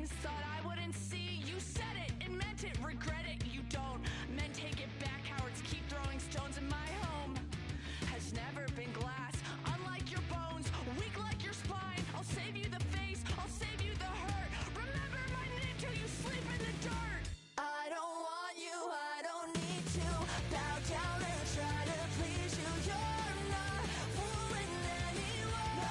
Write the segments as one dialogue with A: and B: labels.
A: things thought I wouldn't see. You said it and meant it, regret it, you don't. Men take it back, cowards keep throwing stones, and my home has never been glass. Unlike your bones, weak like your spine. I'll save you the face, I'll save you the hurt. Remember my name till you sleep in the dirt. I don't want you, I don't need to bow down and try to please you. You're not fooling anyone.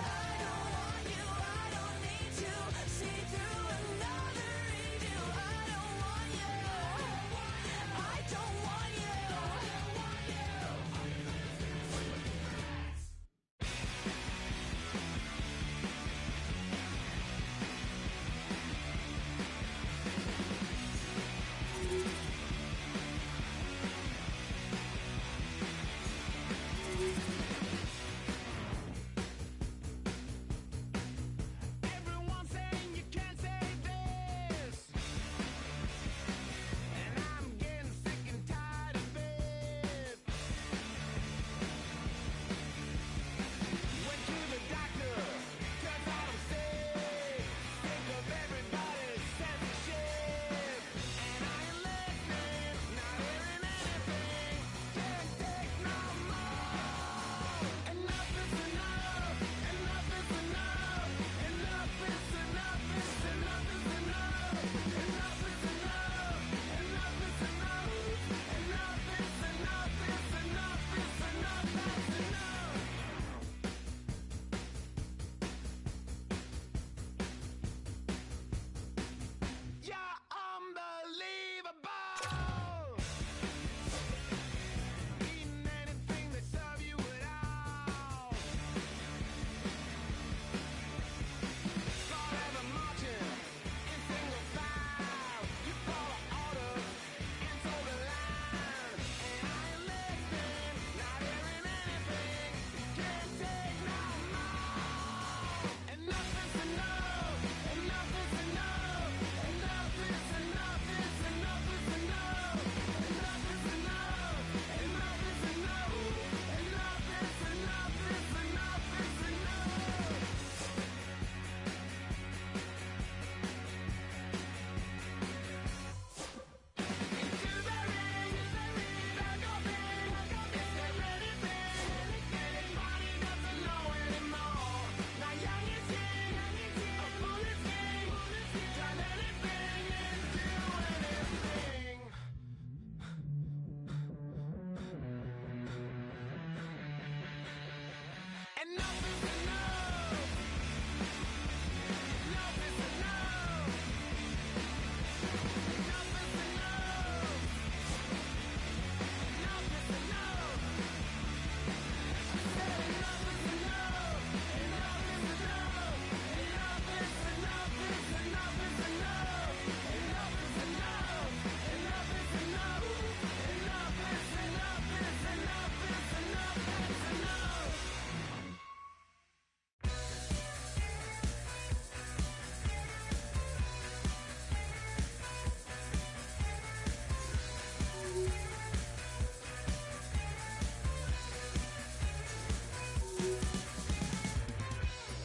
A: I don't want you, I don't need to see through another redo. I don't want you, I don't want you. Everyone's saying you can't say this, and I'm getting sick and tired of it. Went to the doctor, turns out I'm sick. Sick of everybody's censorship, and I ain't listening, not hearing anything. Can't take no more. Enough is enough. Enough is enough. Enough is enough. Enough is enough. Enough is enough. Enough is enough. Enough is enough. It's enough. It's enough. That's enough. You're unbelievable. Eating anything that serve you at all. Forever marching in single file. You follow orders into the line, and I ain't listening, not hearing anything. Can't take no more. Enough is enough. Enough is enough. Enough is enough. It's enough is enough. Enough is enough. Enough is enough. Enough is enough. It's enough is enough. Into the ring, back up in. Is there anything anybody doesn't know anymore? Now young is king, a fool is king. Turn anything into anything. Enough is enough. Enough is enough. Enough is enough. Enough is enough. I said enough is enough. Enough is enough. Enough is enough. It's enough is enough. Enough is enough. Enough is enough. Enough is enough. It's enough. It's enough. That's enough.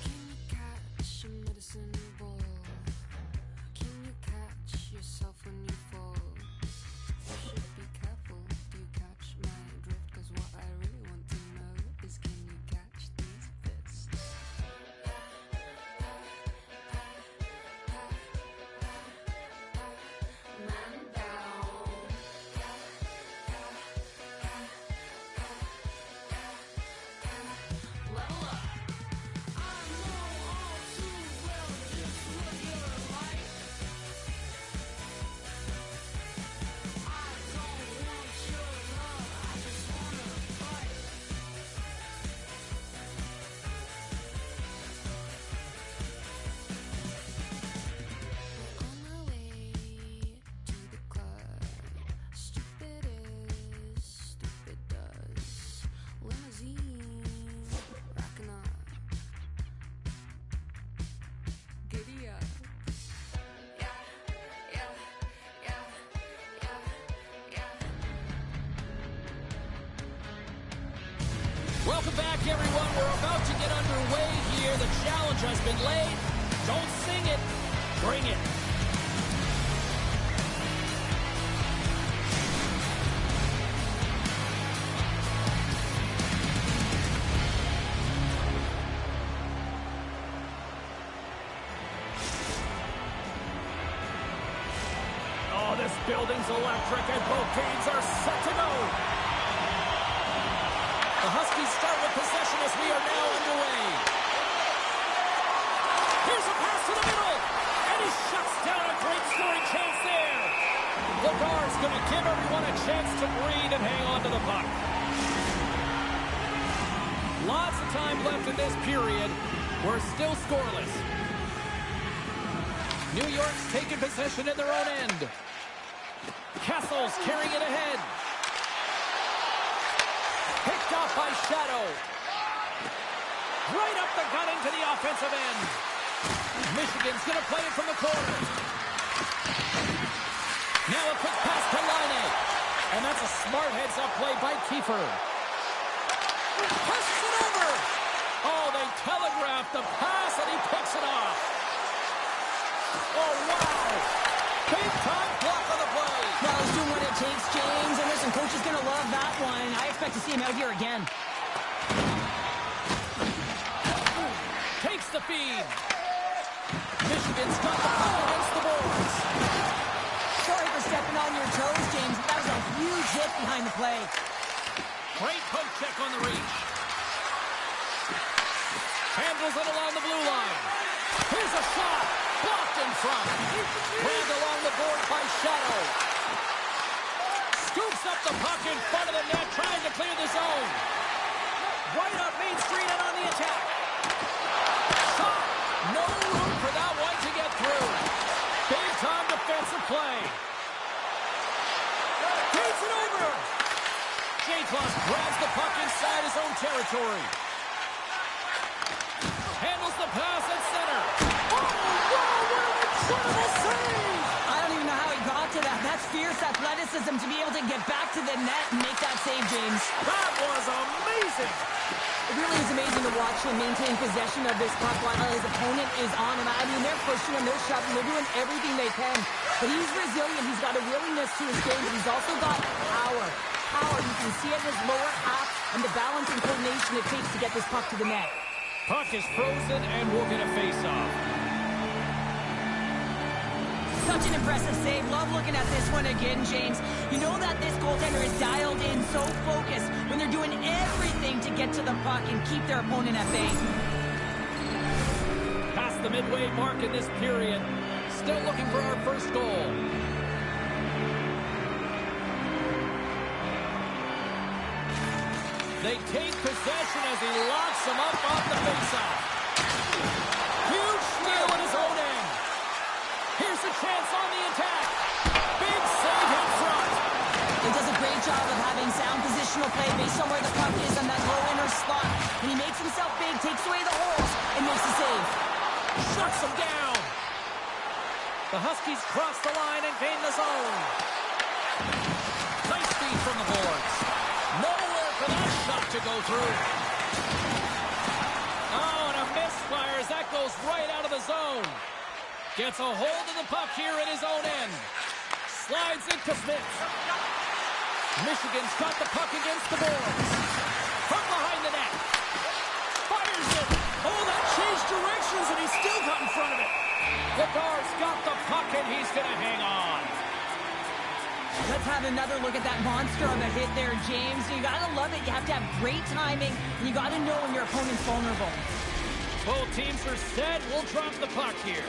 A: Can you catch a medicine ball? Can you catch yourself when you fall? You should be careful. Do you catch my drift? 'Cause what I really want to know is, can you catch these fists? Man down. Level up. I know all too well just what you're like. I don't want your love, I just wanna fight. We're on our way to the club. Stupid is, stupid does. Limousine, rocking up. Giddy up. Yeah, yeah, yeah, yeah, yeah.
B: Welcome back, everyone. We're about to get underway here. The challenge has been laid. Don't sing it. Bring it. Oh, this building's electric and both teams are set to go. The Huskies start with possession as we are now underway. Here's a pass to the middle, and he shuts down a great scoring chance there. Lagar's going to give everyone a chance to breathe and hang on to the puck. Lots of time left in this period. We're still scoreless. New York's taking possession in their own end. Kessel's carrying it ahead. Picked off by Shadow. Right up the gut into the offensive end. Michigan's going to play it from the corner. Now a quick pass to Laine. And that's a smart heads-up play by Kiefer. Passes it over. Oh, they telegraphed the pass, and he picks it off. Oh, wow. Big-time block on the play.
C: Well, he's doing what it takes, James. And listen, coach is going to love that one. I expect to see him out here again.
B: Takes the feed. Michigan's got the ball against the boards.
C: Sorry for stepping on your toes, James. That was a huge hit behind the play.
B: Great poke check on the reach. Handles it along the blue line. Here's a shot. Blocked in front. Rammed along the board by Shadow. Scoops up the puck in front of the net, trying to clear the zone. Right up Main Street and on the attack. Shot. No room for that one to get through. Big time defensive play. Takes it over. J-Plus grabs the puck inside his own territory. Handles the pass at center. Oh, wow, what an incredible save!
C: I don't even know how he got to that. That's fierce athleticism to be able to get back to the net and make that save, James.
B: That was amazing!
C: It really is amazing to watch him maintain possession of this puck while his opponent is on him. I mean, they're pushing him, they're shoving, they're doing everything they can. But he's resilient, he's got a willingness to his game, but he's also got power. Power, you can see it in his lower half and the balance and coordination it takes to get this puck to the net.
B: Puck is frozen and we'll get a face-off.
C: Such an impressive save. Love looking at this one again, James. You know that this goaltender is dialed in, so focused when they're doing everything to get to the puck and keep their opponent at bay.
B: Past the midway mark in this period. Still looking for our first goal. They take possession as he locks them up off the faceoff. Huge steal in his own end. Here's a chance on the attack. Big save in front.
C: He does a great job of having sound positional play based on where the puck is on that low inner slot. And he makes himself big, takes away the holes, and makes the save.
B: Shuts him down. The Huskies cross the line and gain the zone. Nice feed from the boards. Nowhere for that shot to go through. Oh, and a misfire as that goes right out of the zone. Gets a hold of the puck here at his own end. Slides into Smith. Michigan's got the puck against the boards. From behind the net. Fires it. Oh, that changed directions, and he still got in front of it. Lagar's got the puck, and he's going to hang on.
C: Let's have another look at that monster of a hit there, James. You got to love it. You have to have great timing, and you got to know when your opponent's vulnerable.
B: Both teams are set. We'll drop the puck here.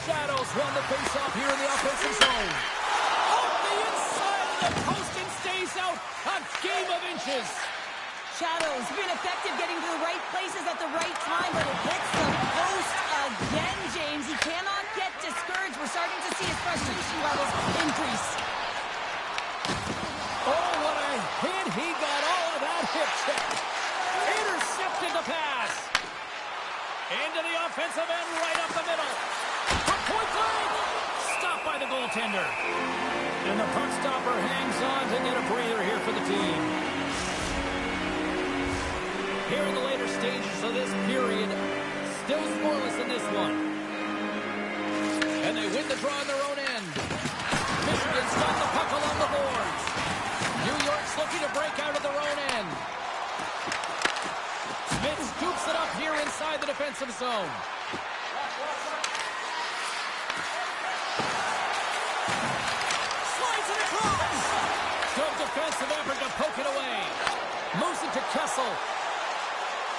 B: Shadows won the faceoff here in the offensive zone. Off the inside of the post and stays out. A game of inches.
C: Shadows been effective getting to the right places at the right time, but it hits the post again, James. He cannot get discouraged. We're starting to see his frustration levels increase.
B: Oh, what a hit. He got all of that hip check. Intercepted the pass. Into the offensive end, right up the middle. From point blank. Stopped by the goaltender. And the puck stopper hangs on to get a breather here for the team. Here in the later stages of this period, still scoreless in this one. And they win the draw on their own end. Michigan's got the puck along the boards. New York's looking to break out of their own end. Smith scoops it up here inside the defensive zone. Slides it across. Good defensive effort to poke it away. Moves it to Kessel.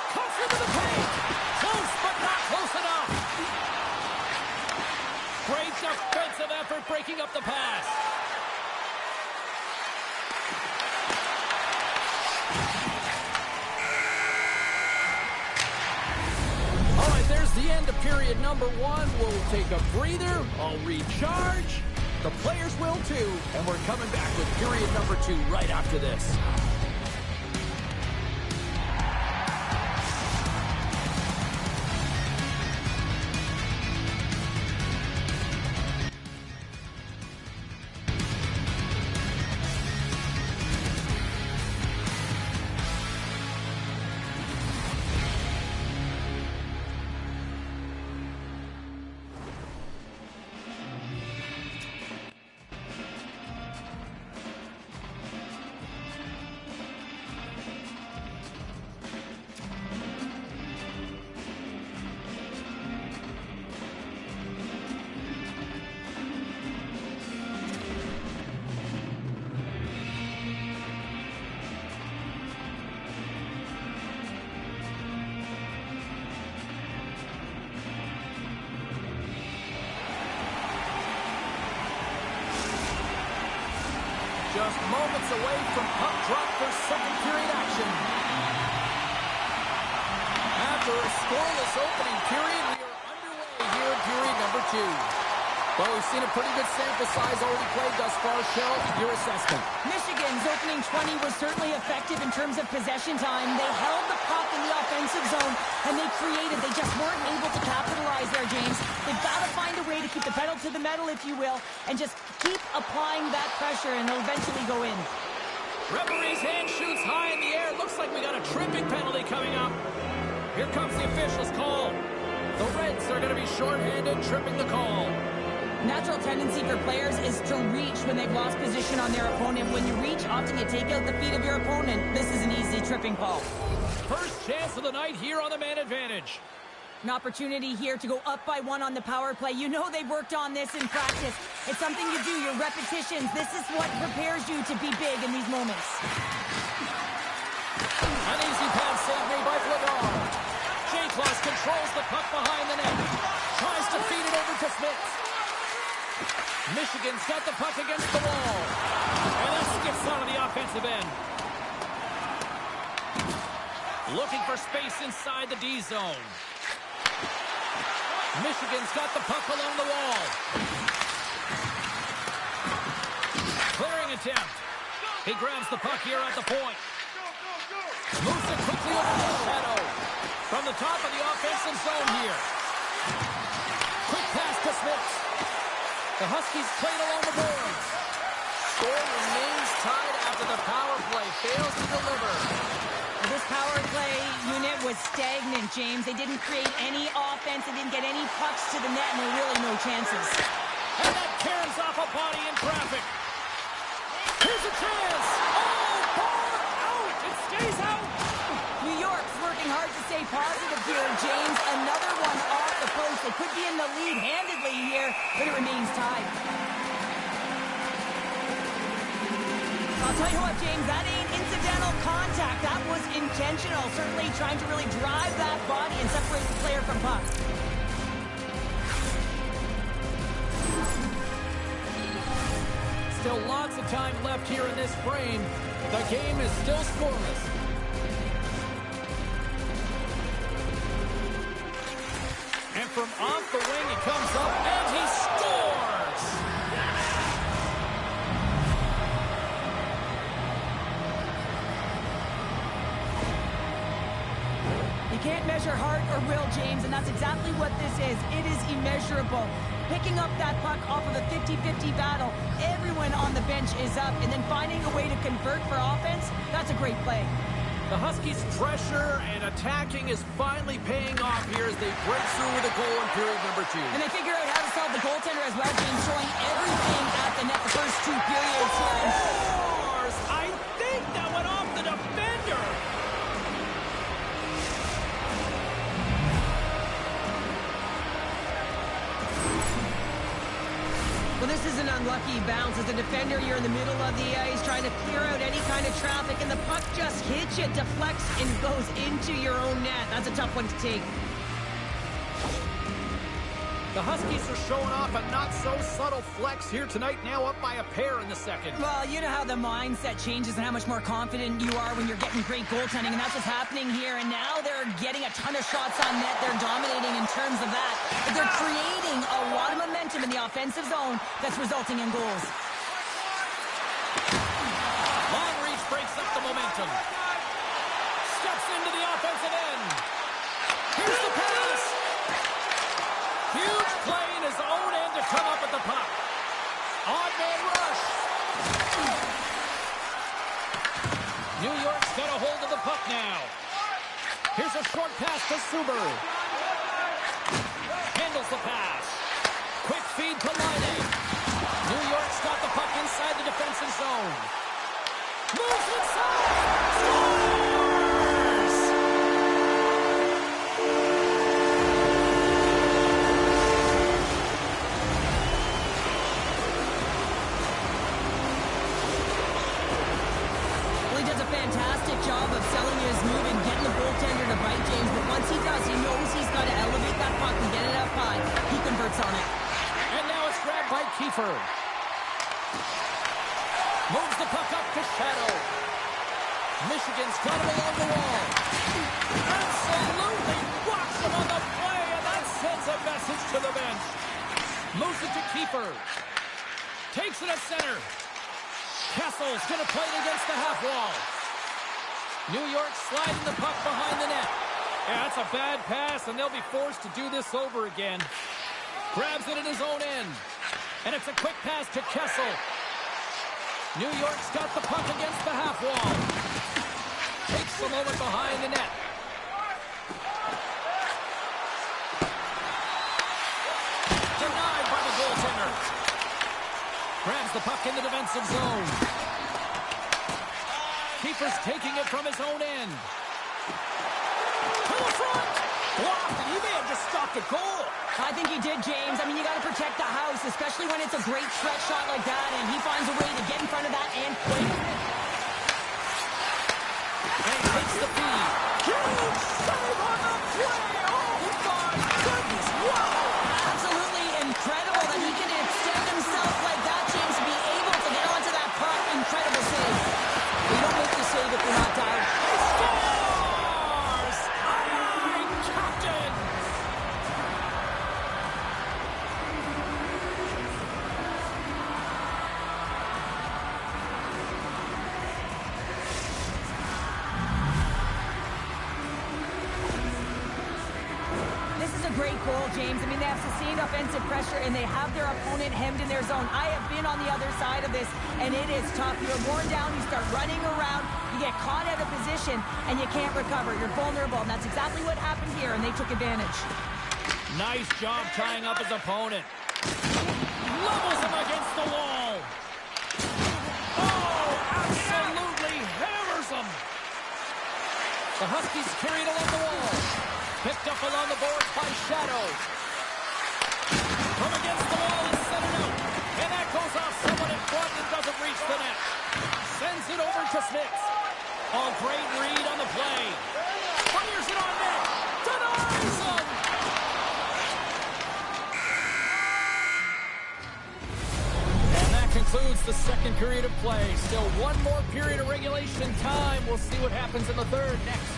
B: Comes into the paint. Close, but not close enough. Great defensive effort breaking up the pass. All right, there's the end of period number 1. We'll take a breather. I'll recharge. The players will too. And we're coming back with period number 2 right after this. Just moments away from puck drop for second period action. After a scoreless opening period, we are underway here in period number 2. Well, we've seen a pretty good sample size already played thus far. Shell, your assessment.
C: Michigan's opening 20 was certainly effective in terms of possession time. They held the puck in the offensive zone, and they created. They just weren't able to capitalize there, James. They've got to find a way to keep the pedal to the metal, if you will, and just keep applying that pressure, and they'll eventually go in.
B: Referee's hand shoots high in the air. Looks like we got a tripping penalty coming up. Here comes the official's call. The Reds are going to be shorthanded, tripping the call.
C: Natural tendency for players is to reach when they've lost position on their opponent. When you reach, often you take out the feet of your opponent. This is an easy tripping call.
B: First chance of the night here on the man advantage.
C: An opportunity here to go up by 1 on the power play. You know they've worked on this in practice. It's something you do, your repetitions. This is what prepares you to be big in these moments.
B: An easy pass save made by Vladar. J-Claus controls the puck behind the net. Tries to feed it over to Smith. Michigan's got the puck against the wall. And that skips out of the offensive end. Looking for space inside the D zone. Michigan's got the puck along the wall. Clearing attempt. He grabs the puck here at the point. Moves it quickly over the shadow. From the top of the offensive zone here. Quick pass to Smith. The Huskies played along the boards. Score remains tied after the power play fails to deliver.
C: This power play unit was stagnant, James. They didn't create any offense. They didn't get any pucks to the net, and there were really no chances.
B: And that tears off a body in traffic. Here's a chance. Oh, ball out. It stays out.
C: New York's working hard to stay positive here, James. Another one off the post. They could be in the lead handedly here, but it remains tied. I'll tell you what, James, that ain't incidental contact. That was intentional. Certainly trying to really drive that body and separate the player from puck.
B: Still lots of time left here in this frame. The game is still scoreless. And from off the wing, he comes up and he scores!
C: You can't measure heart or will, James, and that's exactly what this is. It is immeasurable. Picking up that puck off of a 50-50 battle, everyone on the bench is up, and then finding a way to convert for offense, that's a great play.
B: The Huskies' pressure and attacking is finally paying off here as they break through with a goal in period number 2.
C: And they figure out how to solve the goaltender as well, James, showing everything at the net the first 2 periods here.
B: I think that went off the defender.
C: Well, this is an unlucky bounce. As a defender, you're in the middle of the ice trying to clear out any kind of traffic, and the puck just hits you, deflects, and goes into your own net. That's a tough one to take.
B: The Huskies are showing off a not-so-subtle flex here tonight, now up by a pair in the second.
C: Well, you know how the mindset changes and how much more confident you are when you're getting great goaltending, and that's what's happening here. And now they're getting a ton of shots on net. They're dominating in terms of that. But they're creating a lot of momentum in the offensive zone that's resulting in goals.
B: Long reach breaks up the momentum. Steps into the offensive end. Here's the pass. Huge play in his own end to come up at the puck. Odd man rush. New York's got a hold of the puck now. Here's a short pass to Subaru. Handles the pass. Quick feed to Laine. New York's got the puck inside the defensive zone. Moves inside. Scores!
C: Fantastic job of selling his move and getting the goaltender to bite, James. But once he does, he knows he's got to elevate that puck and get it up high. He converts on it.
B: And now it's grabbed by Kiefer. Moves the puck up to Shadow. Michigan's got him along the wall. Absolutely rocks him on the play, and that sends a message to the bench. Moves it to Kiefer. Takes it at center. Kessel's going to play it against the half wall. New York sliding the puck behind the net. Yeah, that's a bad pass, and they'll be forced to do this over again. Grabs it in his own end. And it's a quick pass to Kessel. New York's got the puck against the half wall. Takes the moment behind the net. Denied by the goaltender. Grabs the puck in the defensive zone. Keeper's taking it from his own end. To the front! Blocked, and he may have just stopped a goal.
C: I think he did, James. I mean, you got to protect the house, especially when it's a great stretch shot like that, and he finds a way to get in front of that and quick.
B: And takes the feed. Huge save on the play! Oh, my goodness! Wow!
C: Absolutely incredible that he can extend himself like that, James, to be able to get onto that puck. Incredible save. You don't make the save if you're not down.
B: He scores! Aye, Captain!
C: This is a great goal, James. I mean, they have sustained offensive pressure, and they have their opponent hemmed in their zone. I have been on the other side of this, and it is tough. You're worn down, you start running around, you get caught out of position, and you can't recover. You're vulnerable, and that's exactly what happened here, and they took advantage.
B: Nice job tying up his opponent. Levels him against the wall. Oh, absolutely hammers him. The Huskies carried along the wall. Picked up along the boards by Shadow. From against the wall and set it out. And that goes off someone in front and doesn't reach the net. Sends it over to Smith. Oh, great read on the play. Fires it on net. Denies him. And that concludes the second period of play. Still one more period of regulation time. We'll see what happens in the third next.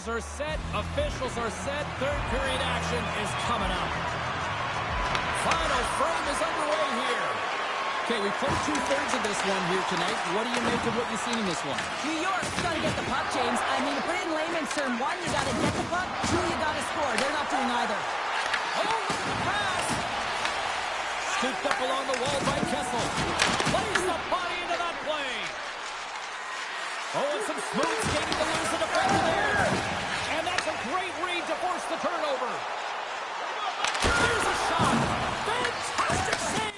B: Players are set. Officials are set. Third period action is coming up. Final frame is underway here.
D: Okay, we played two-thirds of this one here tonight. What do you make of what you've seen in this one?
C: New York's got to get the puck, James. I mean, to put it in layman's term, one, you got to get the puck. Two, you got to score. They're not doing either.
B: Oh, look at the pass. Scooped up along the wall by Kessel. Plays the body into that play. Oh, and some smooth skating to lose the defender there. And that's a great read to force the turnover. Here's a shot. Fantastic save.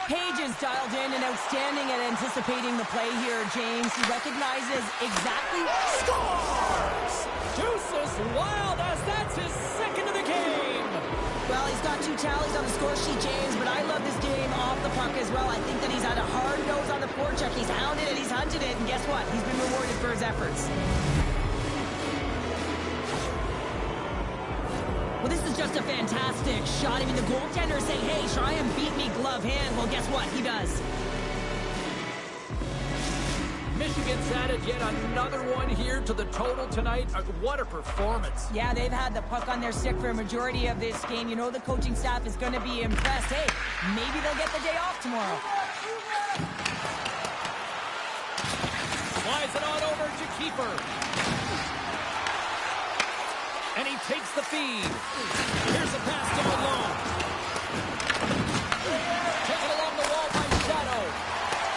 C: Page is dialed in and outstanding at anticipating the play here, James. He recognizes exactly...
B: Scores! Deuces Wild as that's his second of the game.
C: Well, he's got 2 tallies on the score sheet, James, but I love this game off the puck as well. I think that he's had a hard nose on the forecheck. He's hounded it, he's hunted it, and guess what? He's been rewarded for his efforts. Well, this is just a fantastic shot. I mean, the goaltender is saying, hey, try and beat me glove hand. Well, guess what? He does.
B: Michigan's added yet another one here to the total tonight. What a performance.
C: Yeah, they've had the puck on their stick for a majority of this game. You know the coaching staff is going to be impressed. Hey, maybe they'll get the day off tomorrow.
B: Slides it on over to Keeper. And he takes the feed. Here's a pass to Malone. Taken along the wall by Shadow.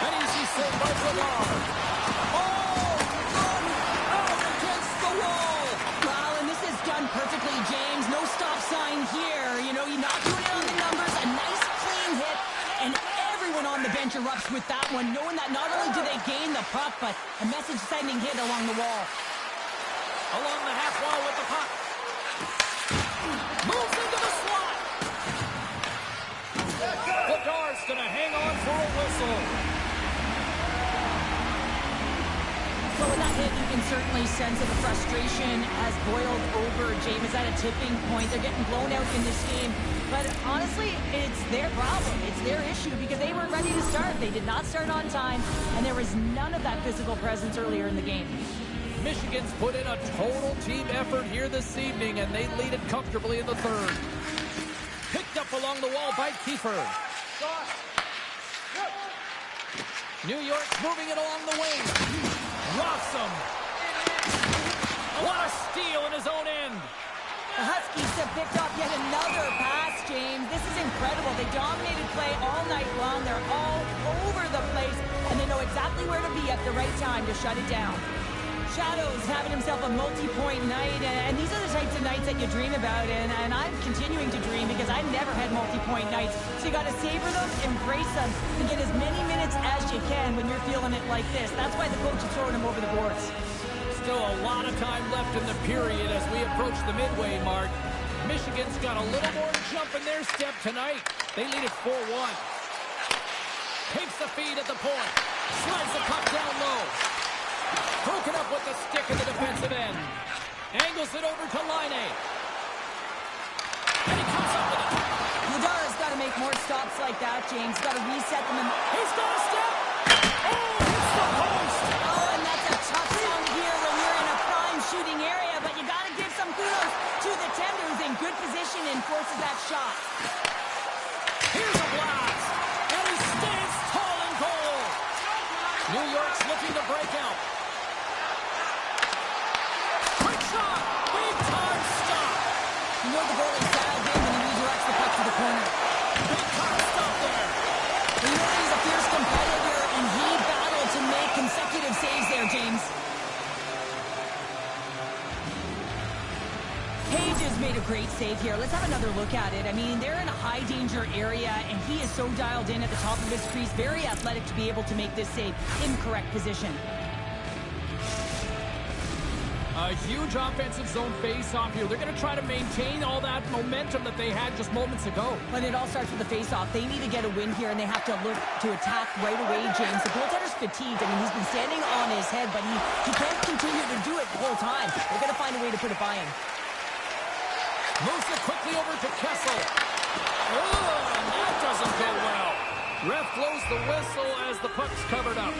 B: An easy save by Bernard.
C: Perfectly, James. No stop sign here. You know, you're not doing it on the numbers. A nice, clean hit. And everyone on the bench erupts with that one, knowing that not only do they gain the puck, but a message-sending hit along the wall.
B: Along the half wall with the puck. Moves into the slot. Bedard's going to hang on for a whistle.
C: So with that hit, you can certainly sense that the frustration has boiled over. James at a tipping point. They're getting blown out in this game. But honestly, it's their problem. It's their issue because they weren't ready to start. They did not start on time, and there was none of that physical presence earlier in the game.
B: Michigan's put in a total team effort here this evening, and they lead it comfortably in the third. Picked up along the wall by Kiefer. New York's moving it along the wing. Rocks him. What a steal in his own end.
C: The Huskies have picked up yet another pass, James. This is incredible. They dominated play all night long. They're all over the place, and they know exactly where to be at the right time to shut it down. Shadow's having himself a multi-point night, and these are the types of nights that you dream about, and I'm continuing to dream because I've never had multi-point nights. So you got to savor them, embrace them, and get as many minutes as you can when you're feeling it like this. That's why the coach is throwing them over the boards.
B: Still a lot of time left in the period as we approach the midway mark. Michigan's got a little more jump in their step tonight. They lead it 4-1. Takes the feed at the point. Slides the puck down low. Broken up with the stick in the defensive end. Angles it over to Line A. And he comes up with it.
C: Ladar's got to make more stops like that, James. Got to reset them.
B: He's got a step. Oh, hits the post.
C: Oh, and that's a tough sound here when you're in a prime shooting area, but you got to give some kudos to the tender who's in good position and forces that shot.
B: Here's a blast. And he stands tall in goal. New York's looking to break out. Shot! Big time stop!
C: You know the goalie's dialed in when he redirects the puck to the corner.
B: Big time stop there!
C: You know he's a fierce competitor, and he battled to make consecutive saves there, James. Page has made a great save here. Let's have another look at it. I mean, they're in a high-danger area, and he is so dialed in at the top of his crease. Very athletic to be able to make this save in correct position.
B: A huge offensive zone face-off here. They're going to try to maintain all that momentum that they had just moments ago.
C: But it all starts with the face-off. They need to get a win here, and they have to look to attack right away, James. The goaltender's fatigued. I mean, he's been standing on his head, but he can't continue to do it the whole time. They're going to find a way to put it by him.
B: Moves it quickly over to Kessel. Oh, and that doesn't go well. Ref blows the whistle as the puck's covered up.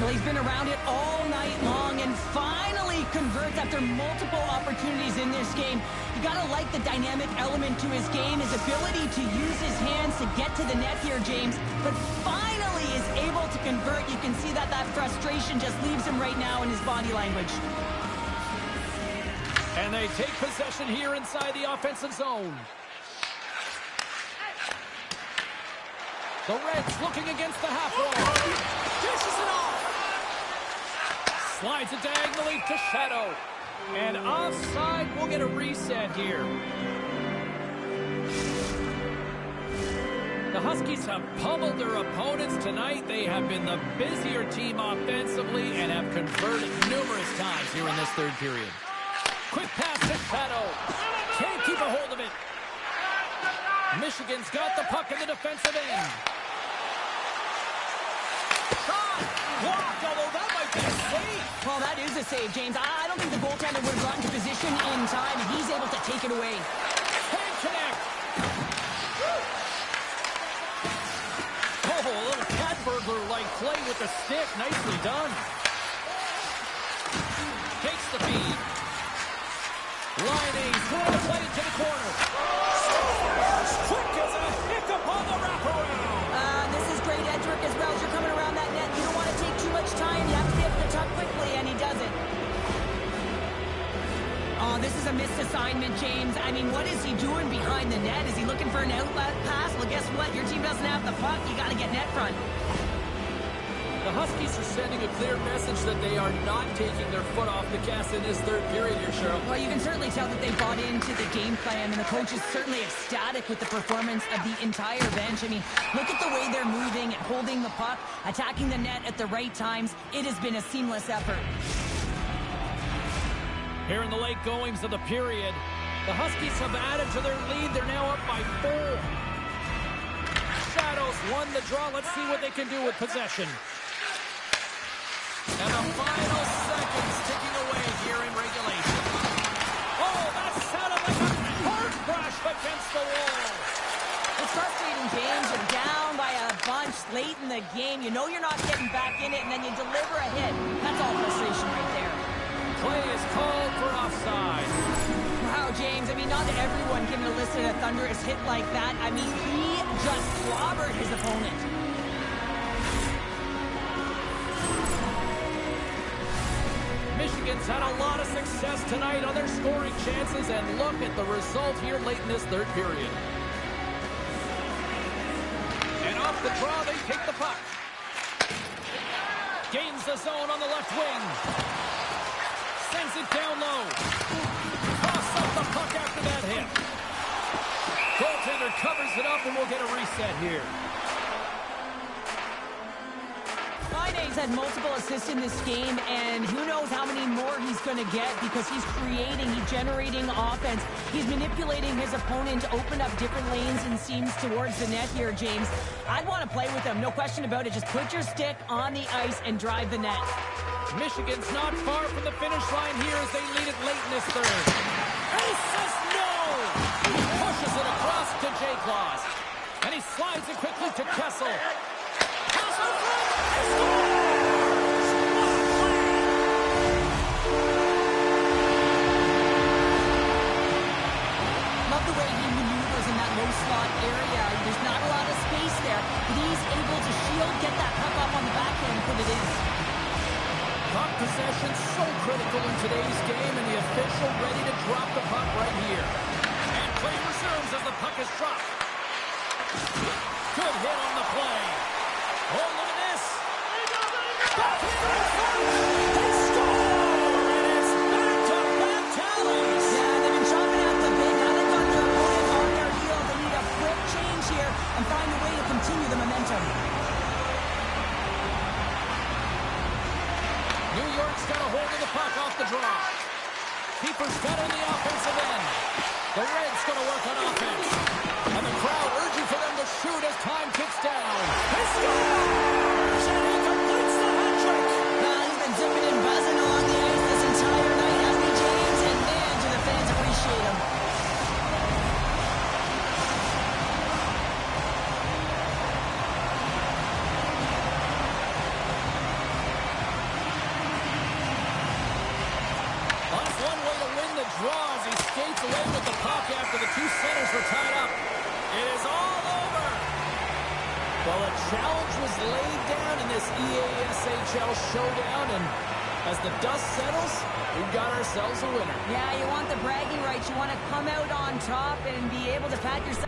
C: Well, he's been around it all night long and finally converts after multiple opportunities in this game. You gotta like the dynamic element to his game, his ability to use his hands to get to the net here, James. But finally is able to convert. You can see that frustration just leaves him right now in his body language.
B: And they take possession here inside the offensive zone. The Reds looking against the half wall. Dishes it off. Slides it diagonally to Shadow. And offside, we'll get a reset here. The Huskies have pummeled their opponents tonight. They have been the busier team offensively and have converted numerous times here in this third period. Quick pass to Shadow. Can't keep a hold of it. Michigan's got the puck in the defensive end. Shot! Blocked, although that might be a save.
C: Well, that is a save, James. I don't think the goaltender would have gotten to position in time, and he's able to take it away.
B: Hand connect. Oh, a little cat burglar-like play with the stick. Nicely done. Takes the feed. Line A's going to play it to the corner. Scores! Quick as a hiccup on the wraparound.
C: This is great edge work as well as you're coming around that net. You don't want to take too much time. You have to be able to tuck quickly, and he does it. Oh, this is a missed assignment, James. I mean, what is he doing behind the net? Is he looking for an outlet pass? Well, guess what? Your team doesn't have the puck. You got to get net front.
B: The Huskies are sending a clear message that they are not taking their foot off the gas in this third period here, Cheryl.
C: Well, you can certainly tell that they bought into the game plan, and the coach is certainly ecstatic with the performance of the entire bench. I mean, look at the way they're moving and holding the puck, attacking the net at the right times. It has been a seamless effort.
B: Here in the late goings of the period, the Huskies have added to their lead. They're now up by 4. Shadows won the draw. Let's see what they can do with possession. And the final seconds ticking away here in regulation. Oh, that sounded like a hard crash against the wall.
C: It's frustrating, James. You're down by a bunch late in the game. You know you're not getting back in it, and then you deliver a hit. That's all frustration right there.
B: Play is called for offside.
C: Wow, James. I mean, not everyone can elicit a thunderous hit like that. I mean, he just clobbered his opponent.
B: Michigan's had a lot of success tonight on their scoring chances, and look at the result here late in this third period. And off the draw, they take the puck. Gains the zone on the left wing. Sends it down low. Toss up the puck after that hit. Goaltender covers it up, and we'll get a reset here.
C: He's had multiple assists in this game, and who knows how many more he's going to get because he's generating offense. He's manipulating his opponent to open up different lanes and seams towards the net here, James. I'd want to play with him, no question about it. Just put your stick on the ice and drive the net.
B: Michigan's not far from the finish line here as they lead it late in this third. He says no! He pushes it across to J. Claus. And he slides it quickly to Kessel. Kessel scores!
C: Love the way he maneuvers in that low slot area. There's not a lot of space there, but he's able to shield, get that puck up on the backhand, and put it in.
B: Puck possession so critical in today's game, and the official ready to drop the puck right here. And play resumes as the puck is dropped. Good hit on the play. Oh, look at this. They score! And it's back-to-back tallies.
C: Yeah, they've been chopping out the bit. Now they've got their opponent on their heel. They need a quick change here and find a way to continue the momentum.
B: New York's got a hold of the puck off the draw. Keeper's got it in the offensive end. The Reds going to work on offense. And the crowd urging for them to shoot as time ticks down. He scores! And he completes the hat trick.
C: He's been zipping and buzzing along the ice this entire night, hasn't he, James? And man, do the fans appreciate him.
B: walks away with the puck after the two centers were tied up. It is all over. Well, a challenge was laid down in this EASHL showdown, and as the dust settles, we've got ourselves a winner.
C: Yeah, you want the bragging rights. You want to come out on top and be able to pat yourself.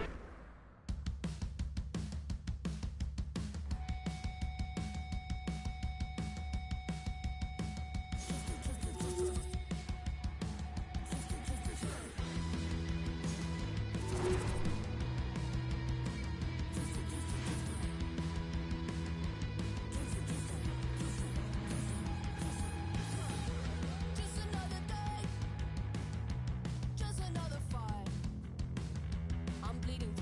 A: Just another day, just another fight. I'm bleeding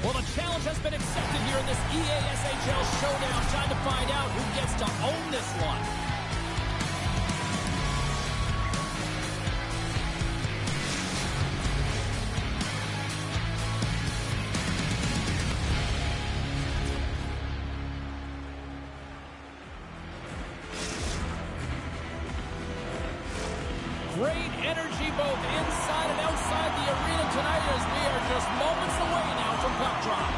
B: Well, the challenge has been accepted here in this EASHL showdown. Time to find out who gets to own this one. Great energy both inside and outside the arena tonight as we are just moments away now from puck drop.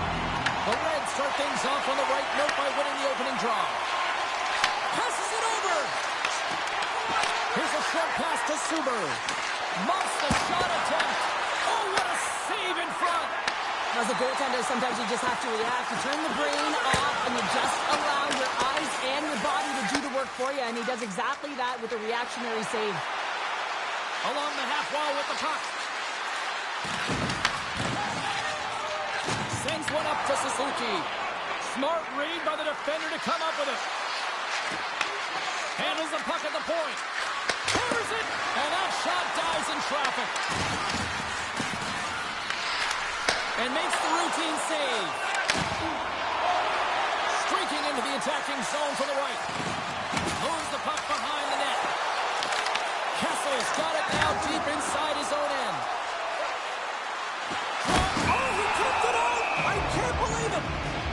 B: The Reds start things off on the right note by winning the opening draw. Passes it over. Here's a short pass to Suber. Muffs the shot attempt. Oh, what a save in front.
C: As a goaltender, sometimes you just have to react. You turn the brain off and you just allow your eyes and your body to do the work for you. And he does exactly that with a reactionary save.
B: Along the half wall with the puck. Sends one up to Suzuki. Smart read by the defender to come up with it. Handles the puck at the point. Clears it, and that shot dives in traffic. And makes the routine save. Streaking into the attacking zone from the right. Moves the puck behind the net. Kessel's got it now deep inside his own end. Oh, he tipped it out! I can't believe it!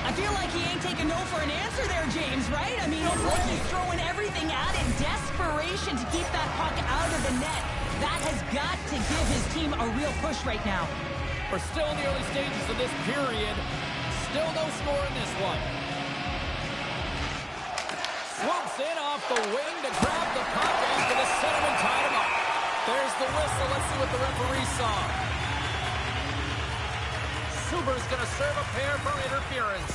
C: I feel like he ain't taking no for an answer there, James, right? I mean, it's like he's throwing everything at it. Desperation to keep that puck out of the net. That has got to give his team a real push right now.
B: We're still in the early stages of this period. Still no score in this one. Swoops in off the wing to grab the puck after the centerman tied him up. There's the whistle. Let's see what the referee saw. Suber's going to serve a pair for interference.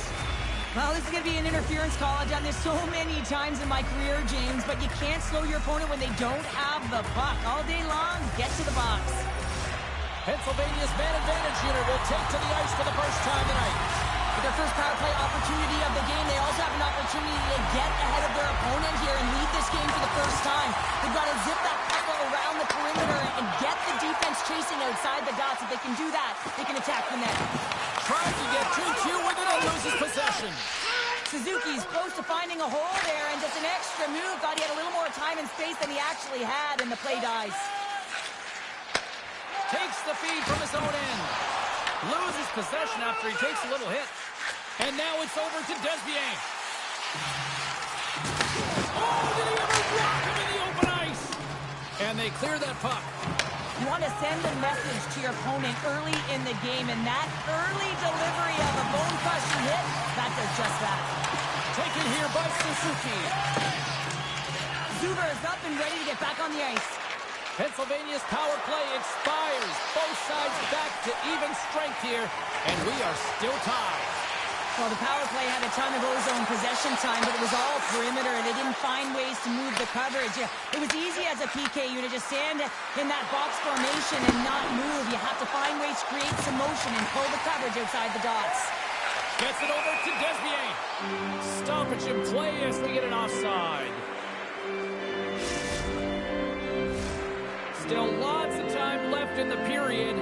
C: Well, this is going to be an interference call. I've done this so many times in my career, James, but you can't slow your opponent when they don't have the puck. All day long, get to the box.
B: Pennsylvania's man advantage unit will take to the ice for the first time tonight.
C: With their first power play opportunity of the game, they also have an opportunity to get ahead of their opponent here and lead this game for the first time. They've got to zip that puck around the perimeter and get the defense chasing outside the dots. If they can do that, they can attack the net.
B: Tries to get 2-2 with it and loses possession.
C: Suzuki's close to finding a hole there, and just an extra move. Thought he had a little more time and space than he actually had, and the play dies.
B: Takes the feed from his own end. Loses possession after he takes a little hit. And now it's over to Desbiens. Oh, did he ever rock him in the open ice? And they clear that puck.
C: You want to send a message to your opponent early in the game, and that early delivery of a bone-crushing hit, that does just that.
B: Taken here by Suzuki.
C: Zuber is up and ready to get back on the ice.
B: Pennsylvania's power play expires. Both sides back to even strength here, and we are still tied.
C: Well, the power play had a ton of ozone possession time, but it was all perimeter, and they didn't find ways to move the coverage. It was easy as a PK unit to stand in that box formation and not move. You have to find ways to create some motion and pull the coverage outside the dots.
B: Gets it over to Desbiens. Stoppage in play as we get an offside. Still lots of time left in the period.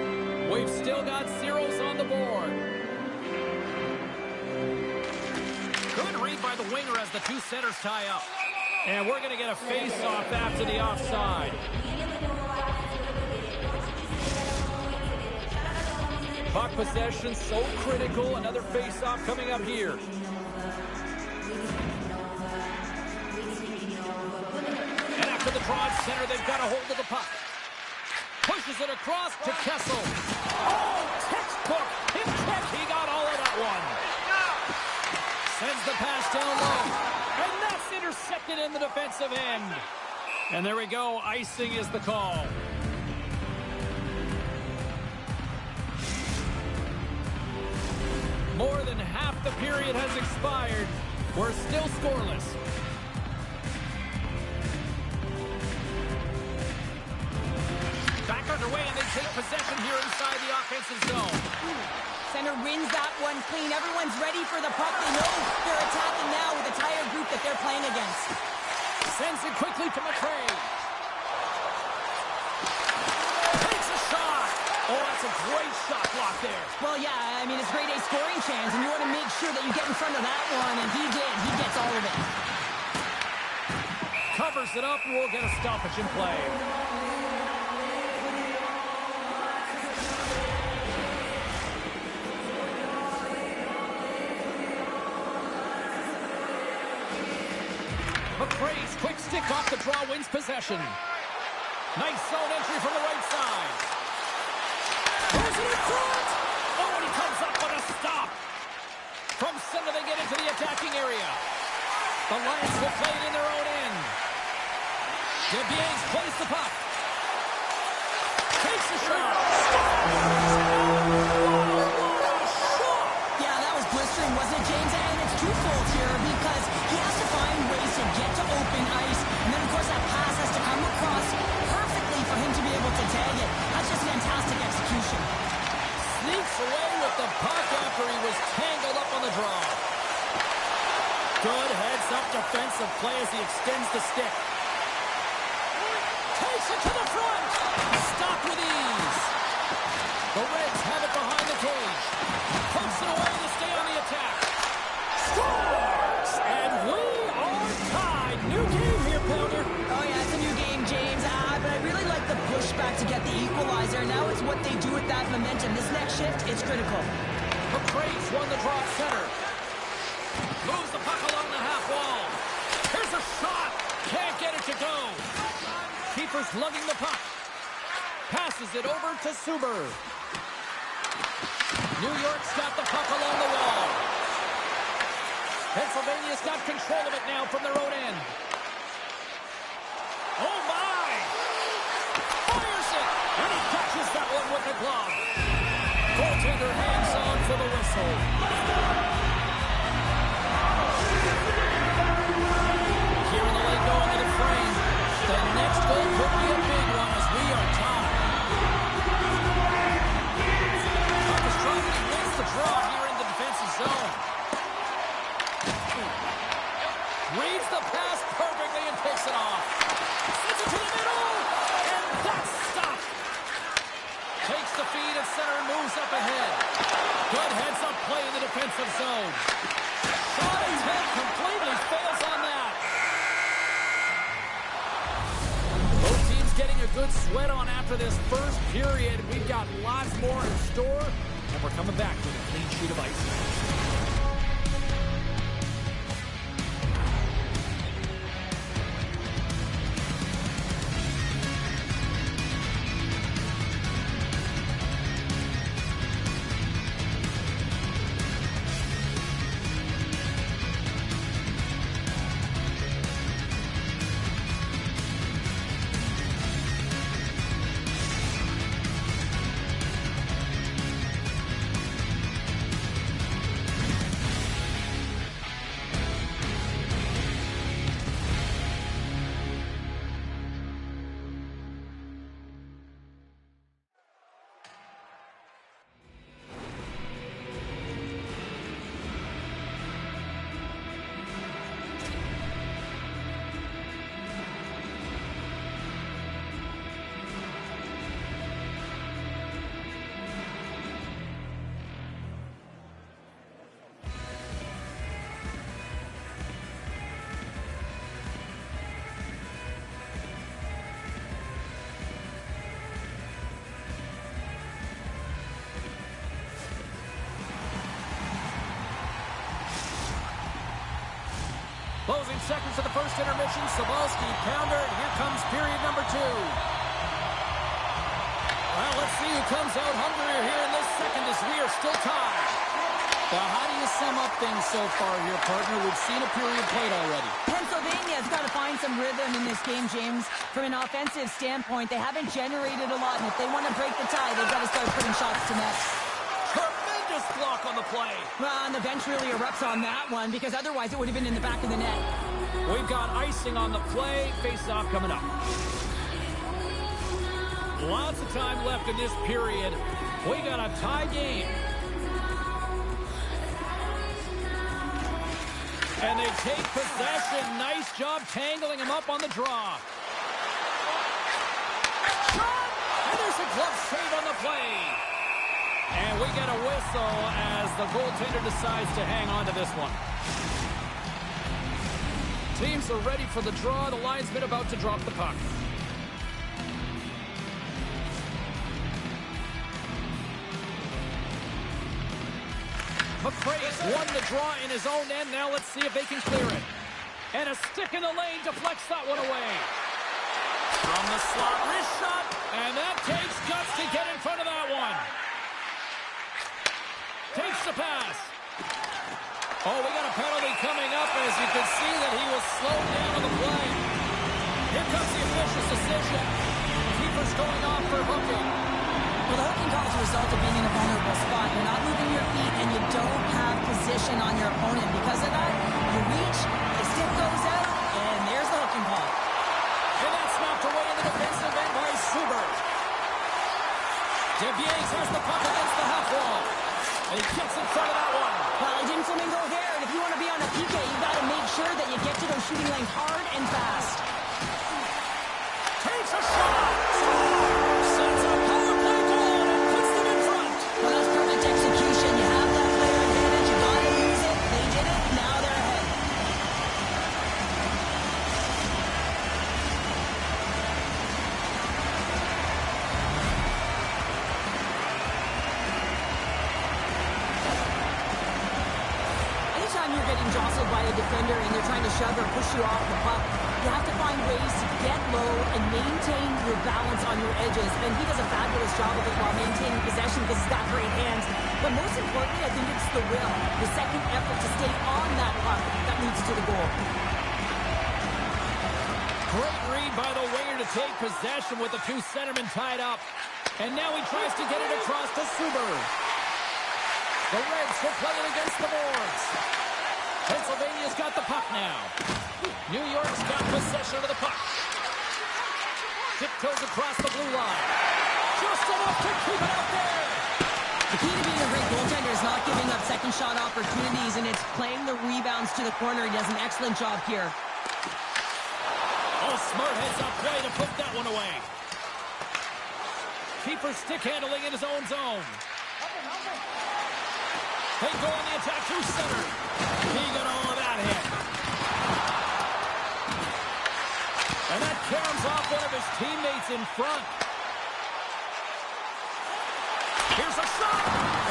B: We've still got zeros on the board. Good read by the winger as the two centers tie up. And we're going to get a face-off after the offside. Puck possession so critical. Another face-off coming up here. And after the draw at center, they've got a hold of the puck. Pushes it across to Kessel. Oh, textbook. Hip check. He got all of that one. Sends the pass down low. And that's intercepted in the defensive end. And there we go. Icing is the call. More than half the period has expired. We're still scoreless. Back underway, and they take possession here inside the offensive zone.
C: Center wins that one clean. Everyone's ready for the puck. They know they're attacking now with the entire group that they're playing against.
B: Sends it quickly to McRae. Takes a shot. Oh, that's a a great shot block there.
C: Well, yeah, I mean, it's grade A scoring chance, and you want to make sure that you get in front of that one, and he did. He gets all of it.
B: Covers it up, and we'll get a stoppage in play. McRae's quick stick off the draw wins possession. Nice zone entry from the right side. Goes it in front. Oh, and he comes up with a stop. From center, they get into the attacking area. The Lions will play it in their own end. DeBier's plays the puck. Takes the shot.
C: Yeah, that was blistering, wasn't it, James? And it's twofold here because he has to find ways to get to open ice, and then, of course, that pass has to come across perfectly for him to be able to tag it. That's just fantastic execution.
B: Sneaks away with the puck after he was tangled up on the draw. Good heads-up defensive play as he extends the stick. Takes it to the front. Stop with ease. The Reds have it behind the cage. Pumps it away to stay on the attack. Scores! And we are tied. New game here, Pounder.
C: Oh, yeah, it's a new game, James. But I really like the pushback to get the equalizer. Now it's what they do with that momentum. This next shift, it's critical.
B: McRae's won the draw at center. Moves the puck along the half wall. Here's a shot. Can't get it to go. Keeper's lugging the puck. Passes it over to Suber. New York's got the puck along the wall. Pennsylvania's got control of it now from their own end. Oh, my! Fires it! And he catches that one with the glove. Goaltender hangs on for the whistle. Here in the late going to the frame. The next goal could be a big one as we are tied. He wins the draw here in the defensive zone. Reads the pass perfectly and picks it off. Sends it to the middle, and that's stopped. Takes the feed at center and moves up ahead. Good heads-up play in the defensive zone. Shot attempt completely fails on that. Both teams getting a good sweat on after this first period. We've got lots more in store. And we're coming back with a clean sheet of ice. Closing seconds of the first intermission. Sabalski, Pounder, and here comes period number 2. Well, let's see who comes out hungrier here in this second as we are still tied. Well, how do you sum up things so far here, partner? We've seen a period played already.
C: Pennsylvania's got to find some rhythm in this game, James. From an offensive standpoint, they haven't generated a lot, and if they want to break the tie, they've got to start putting shots to net.
B: Tremendous block on the play.
C: Well, and the bench really erupts on that one, because otherwise it would have been in the back of the net.
B: We've got icing on the play. Face-off coming up. Lots of time left in this period. We got a tie game. And they take possession. Nice job tangling him up on the draw. Shot! And there's a glove save on the play. And we get a whistle as the goaltender decides to hang on to this one. Teams are ready for the draw. The linesman about to drop the puck. McCray won the draw in his own end. Now let's see if they can clear it. And a stick in the lane deflects that one away. From the slot, wrist shot. And that takes guts to get in front of that one. Takes the pass. Oh, we got a penalty coming up as you can see that he was slowed down on the play. Here comes the official's decision. Keeper's going off for hooking.
C: Well, the hooking call is a result of being in a vulnerable spot. You're not moving your feet, and you don't have position on your opponent. Because of that, you reach, the stick goes out, and there's the hooking call.
B: And that's knocked away in the defensive end by Suber. DeVies has the puck against the half wall. And he gets in front of that one.
C: Well, he didn't flamingo there, and if you want to be on a PK, you've got to make sure that you get to those shooting lanes hard and fast.
B: Takes a shot. Sets a power play goal and puts them in front.
C: Well, that's perfect execution. You have that player advantage. You got to use it. They did it. Now they're ahead. Anytime you're getting jostled by a defender and they're trying to shove or push you off the puck, you have to find ways to get low and maintain your balance on your edges. And he does a fabulous job of it while maintaining possession because he's got great hands. But most importantly, I think it's the will, the second effort to stay on that puck that leads to the goal.
B: Great read by the winger to take possession with the two centermen tied up. And now he tries to get it across to Suber. The Reds will play it against the boards. Pennsylvania's got the puck now. New York's got possession of the puck. Tiptoes across the blue line. Just enough to keep it out there.
C: The key to being a great goaltender is not giving up second shot opportunities, and it's playing the rebounds to the corner. He does an excellent job here.
B: Oh, smart heads up play to put that one away. Keeper stick handling in his own zone. They go on the attack through center. He got all of that hit. And that caroms off one of his teammates in front. Here's a shot.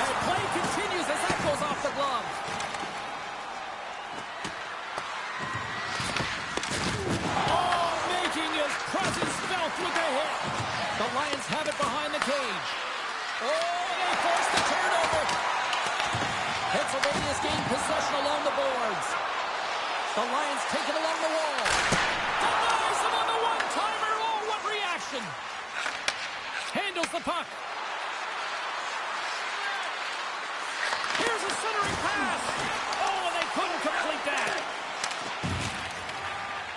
B: And play continues as that goes off the glove. Oh, making his presence felt with the hit. The Lions have it behind the cage. Oh, they force the turnover. Pennsylvania's gained possession along the boards. The Lions take it along the wall. Denies him on the one-timer. Oh, what reaction. Handles the puck. Here's a centering pass. Oh, and they couldn't complete that.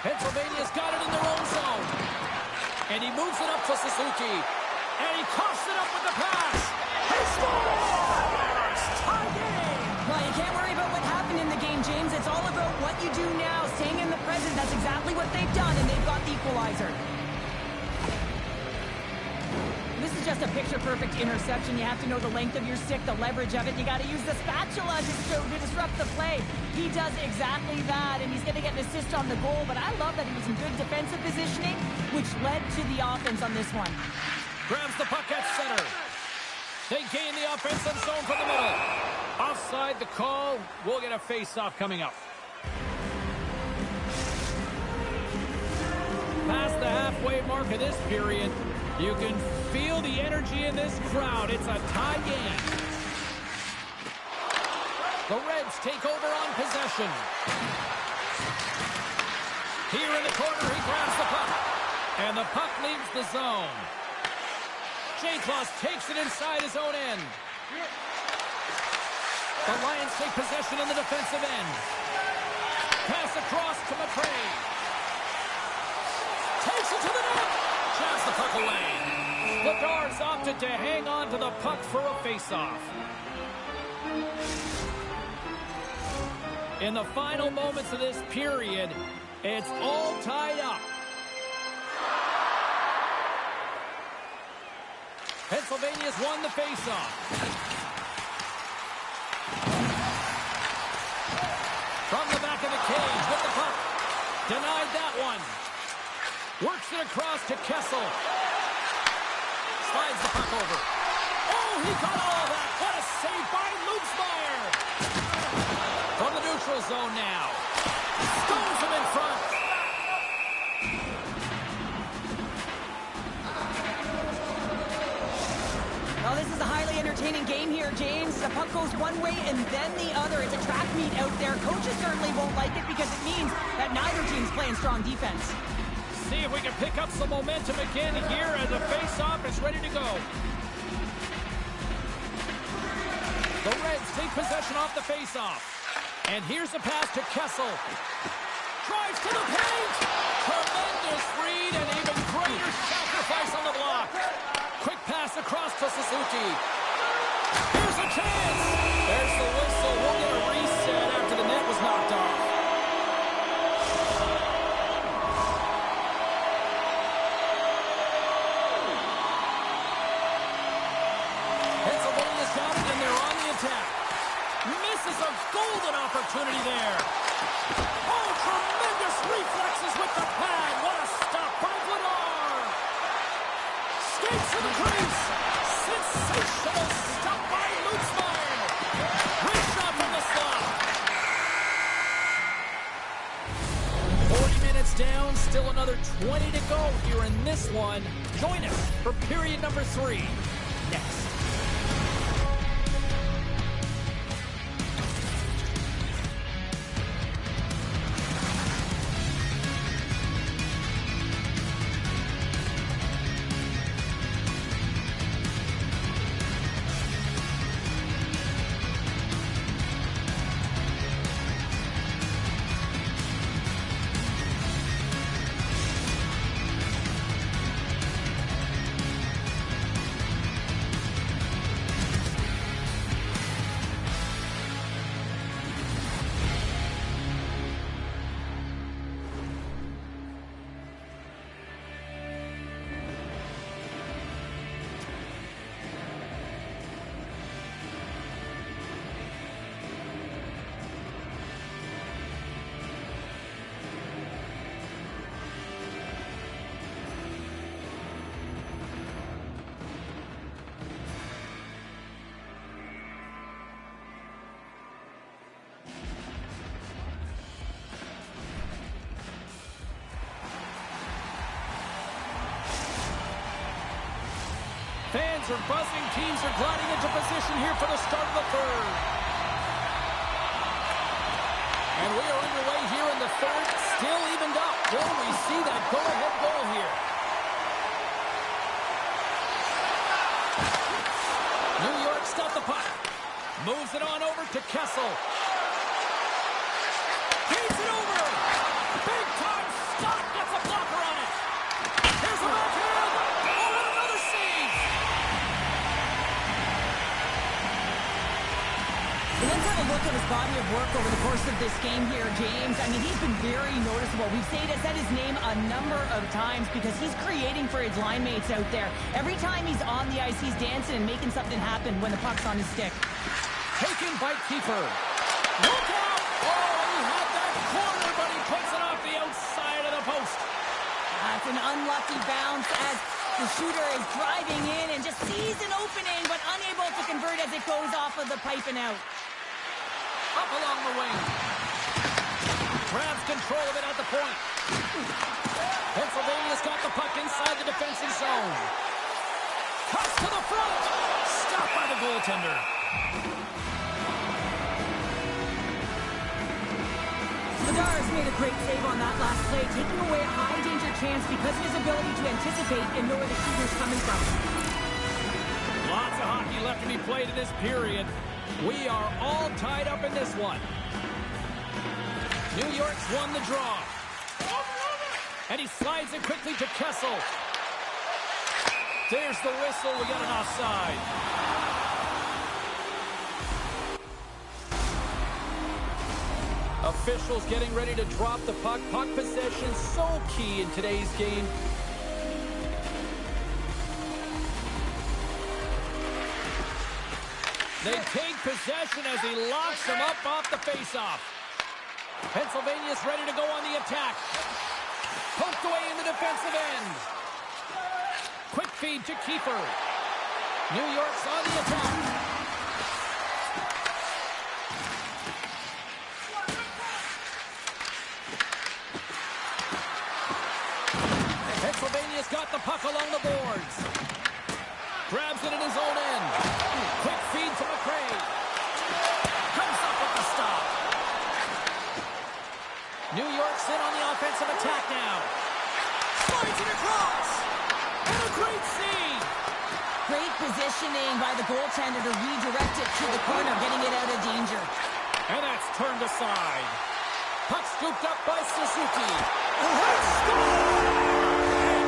B: Pennsylvania's got it in their own zone. And he moves it up to Suzuki. And he coughs it up with the pass. He scores! Tie game!
C: Well, you can't worry about what happened in the game, James. It's all about what you do now, staying in the present. That's exactly what they've done, and they've got the equalizer. This is just a picture-perfect interception. You have to know the length of your stick, the leverage of it. You got to use the spatula to disrupt the play. He does exactly that, and he's going to get an assist on the goal. But I love that he was in good defensive positioning, which led to the offense on this one.
B: Grabs the puck at center. They gain the offensive zone from the middle. Offside the call. We'll get a face-off coming up. Past the halfway mark of this period, you can feel the energy in this crowd. It's a tie game. The Reds take over on possession. Here in the corner, he grabs the puck. And the puck leaves the zone. J-Claus takes it inside his own end. The Lions take possession in the defensive end. Pass across to McCray. Takes it to the net. Jabs the puck away. Ladars opted to hang on to the puck for a face-off. In the final moments of this period, it's all tied up. Pennsylvania's won the faceoff. From the back of the cage with the puck. Denied that one. Works it across to Kessel. Slides the puck over. Oh, he got all that. What a save by Lubsmeyer. From the neutral zone now. Stones him in front.
C: Well, this is a highly entertaining game here, James. The puck goes one way and then the other. It's a track meet out there. Coaches certainly won't like it because it means that neither team's playing strong defense.
B: See if we can pick up some momentum again here as the face-off is ready to go. The Reds take possession off the face-off. And here's a pass to Kessel. Drives to the paint. Tremendous read and even greater sacrifice on the block. Quick pass across to Suzuki. Here's a chance. There's the whistle. We'll get a reset after the net was knocked off. Pennsylvania's got it, and they're on the attack. Misses a golden opportunity there. Oh, tremendous reflexes with the pad. What a stop by Vladar. Skates to the crease. Sensational stop by Lubsmeyer. Great shot from the slot. 40 minutes down, still another 20 to go here in this one. Join us for period number 3. Next. Fans are buzzing. Teams are gliding into position here for the start of the third. And we are underway here in the third. Still evened up. Will we see that go-ahead goal here? New York's got the puck. Moves it on over to Kessel. Feeds it over. Big time stop. Gets a blocker on it. Here's a backhand. Oh, and another save.
C: Let's have a look at his body of work over the course of this game here, James. I mean, he's been very noticeable. We've said his name a number of times because he's creating for his line mates out there. Every time he's on the ice, he's dancing and making something happen when the puck's on his stick.
B: Taken by Keeper. Look out! Oh, he had that corner, but he puts it off the outside of the post.
C: That's an unlucky bounce as the shooter is driving in and just sees an opening, but unable to convert as it goes off of the pipe and out.
B: Up along the wing. Grabs control of it at the point. Pennsylvania's got the puck inside the defensive zone. Cuts to the front. Stopped by the goaltender.
C: Vladar made a great save on that last play, taking away a high-danger chance because of his ability to anticipate and know where the shooter's coming from.
B: Lots of hockey left to be played in this period. We are all tied up in this one. New York's won the draw. And he slides it quickly to Kessel. There's the whistle. We got an offside. Officials getting ready to drop the puck. Puck possession so key in today's game. They take possession as he locks them up off the faceoff. Pennsylvania's ready to go on the attack. Poked away in the defensive end. Quick feed to Kiefer. New York's on the attack. Pennsylvania's got the puck along the boards. Grabs it in his own end. Quick feed to McRae. Comes up with the stop. New York's in on the offensive attack now. Slides it across. And a great seed.
C: Great positioning by the goaltender to redirect it to the corner, getting it out of danger.
B: And that's turned aside. Puck scooped up by Suzuki.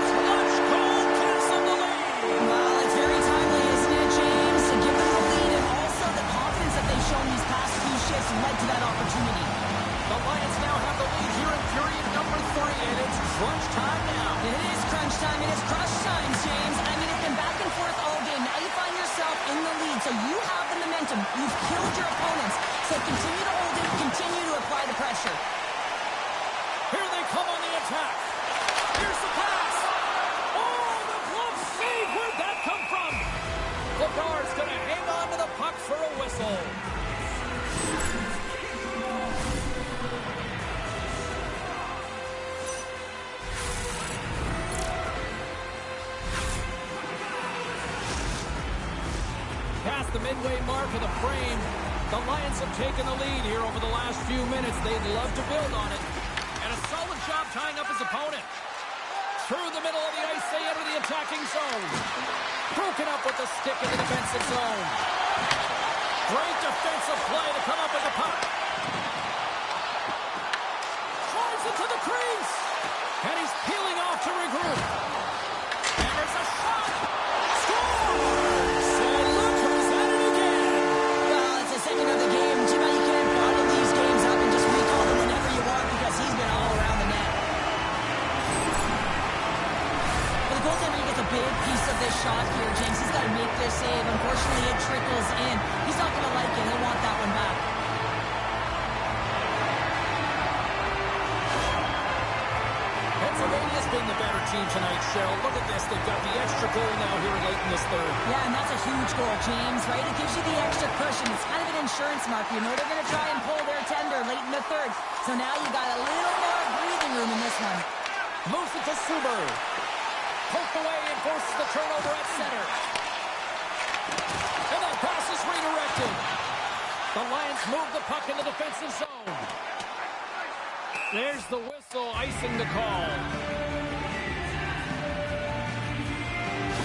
B: Clutch goal canceled the lead.
C: Well, it's very timely, isn't it, James? To give them the lead and also the confidence that they've shown these past few shifts led to that opportunity.
B: The Lions now have the lead here in period number 3, and it's crunch time now.
C: It is crunch time. It is crush time, James. I mean, it's been back and forth all game. Now you find yourself in the lead, so you have the momentum. You've killed your opponents. So continue to hold it. Continue to apply the pressure.
B: Here they come on the attack. Here's the pass. Oh, the glove save. Where'd that come from? Bedard's going to hang on to the puck for a whistle. Past the midway mark of the frame, the Lions have taken the lead here over the last few minutes. They'd love to build on it. And a solid job tying up his opponent. Through the middle of the ice, they enter the attacking zone. Broken up with the stick in the defensive zone. Great defensive play to come up with the puck. Drives it to the crease. And he's peeling off to regroup. And there's a shot. Scores! And look who's at it again.
C: Well, it's the second of the game. Too bad you can't bottle these games up and just recall them whenever you want because he's been all around the net. Well, the goaltender gets a big piece of this shot here, James. He's got to make this save. Unfortunately, it trickles in. He's not going to like it. He'll want that one back.
B: Pennsylvania's been the better team tonight, Cheryl. Look at this. They've got the extra goal now here late in this third.
C: Yeah, and that's a huge goal, James, right? It gives you the extra cushion. It's kind of an insurance mark. You know they're going to try and pull their tender late in the third. So now you got a little more breathing room in this one.
B: Moves it to Suber. Poked away and forces the turnover at center. And that pass is redirected. The Lions move the puck in the defensive zone. There's the whistle, icing the call.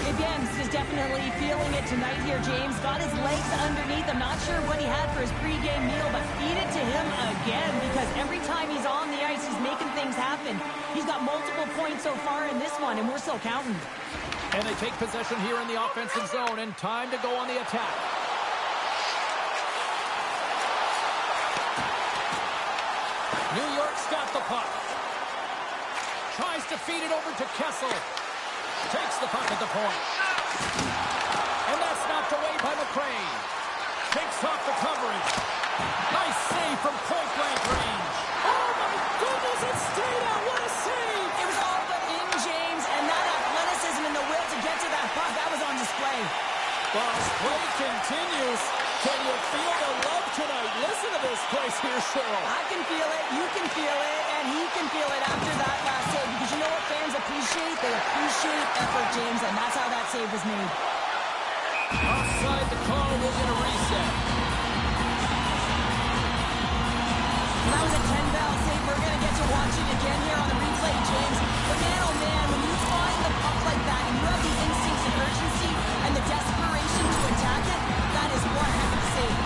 C: Again, is definitely feeling it tonight here, James. Got his legs underneath. I'm not sure what he had for his pregame meal, but feed it to him again because every time he's on the ice, he's making things happen. He's got multiple points so far in this one, and we're still counting.
B: And they take possession here in the offensive zone, and time to go on the attack. New York's got the puck. Tries to feed it over to Kessel. Takes the puck at the point. And that's knocked away by McRae. Takes off the coverage. Nice save from point-blank range. Oh, my goodness, it stayed out. What a save.
C: It was all but in, James, and that athleticism and the will to get to that puck, that was on display.
B: Well, as play continues, can you feel the love tonight? Listen to this place here, Cheryl.
C: I can feel it, you can feel it, and he can feel it after that last save. Because you know what fans appreciate? They appreciate effort, James, and that's how that save was made.
B: Offside the call, we'll get a reset.
C: Well, that was a 10-bell save. We're going to get to watch it again here on the replay, James. But man, oh man, when you find the puck like that and you have the instincts of urgency and the desperation to attack it, that is one heck of a save.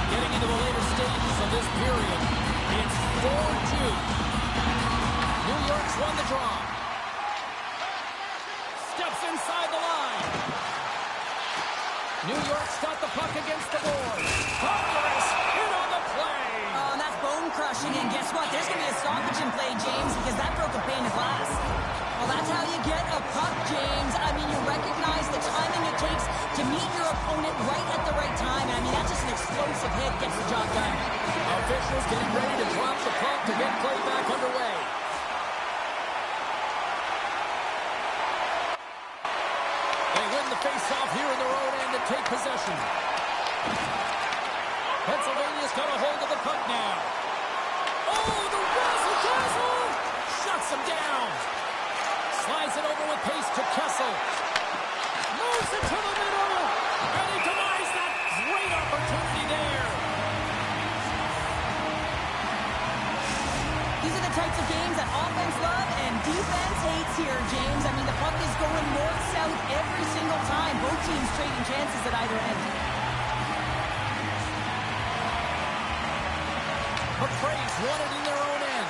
B: Getting into the later stages of this period, it's 4-2. New York's won the draw. Steps inside the line. New York's got the puck against the boards. Thunderous hit on the play.
C: Oh, and that's bone crushing. And guess what? There's going to be a stoppage in play, James, because that broke a pane of glass. Well, that's how you get a puck, James. I mean, you recognize the timing it takes to meet your opponent right at the right time. I mean, that just explosive hit gets the job done.
B: Officials getting ready to drop the puck to get play back underway. They win the face-off here in their own end and take possession. Pennsylvania's got a hold of the puck now. Oh, the razzle-dazzle! Shuts him down. Slides it over with pace to Kessel. Moves it to the middle. And he denies that great opportunity there.
C: These are the types of games that offense love and defense hates here, James. I mean, the puck is going north-south every single time. Both teams trading chances at either end.
B: McRae's won it in their own end.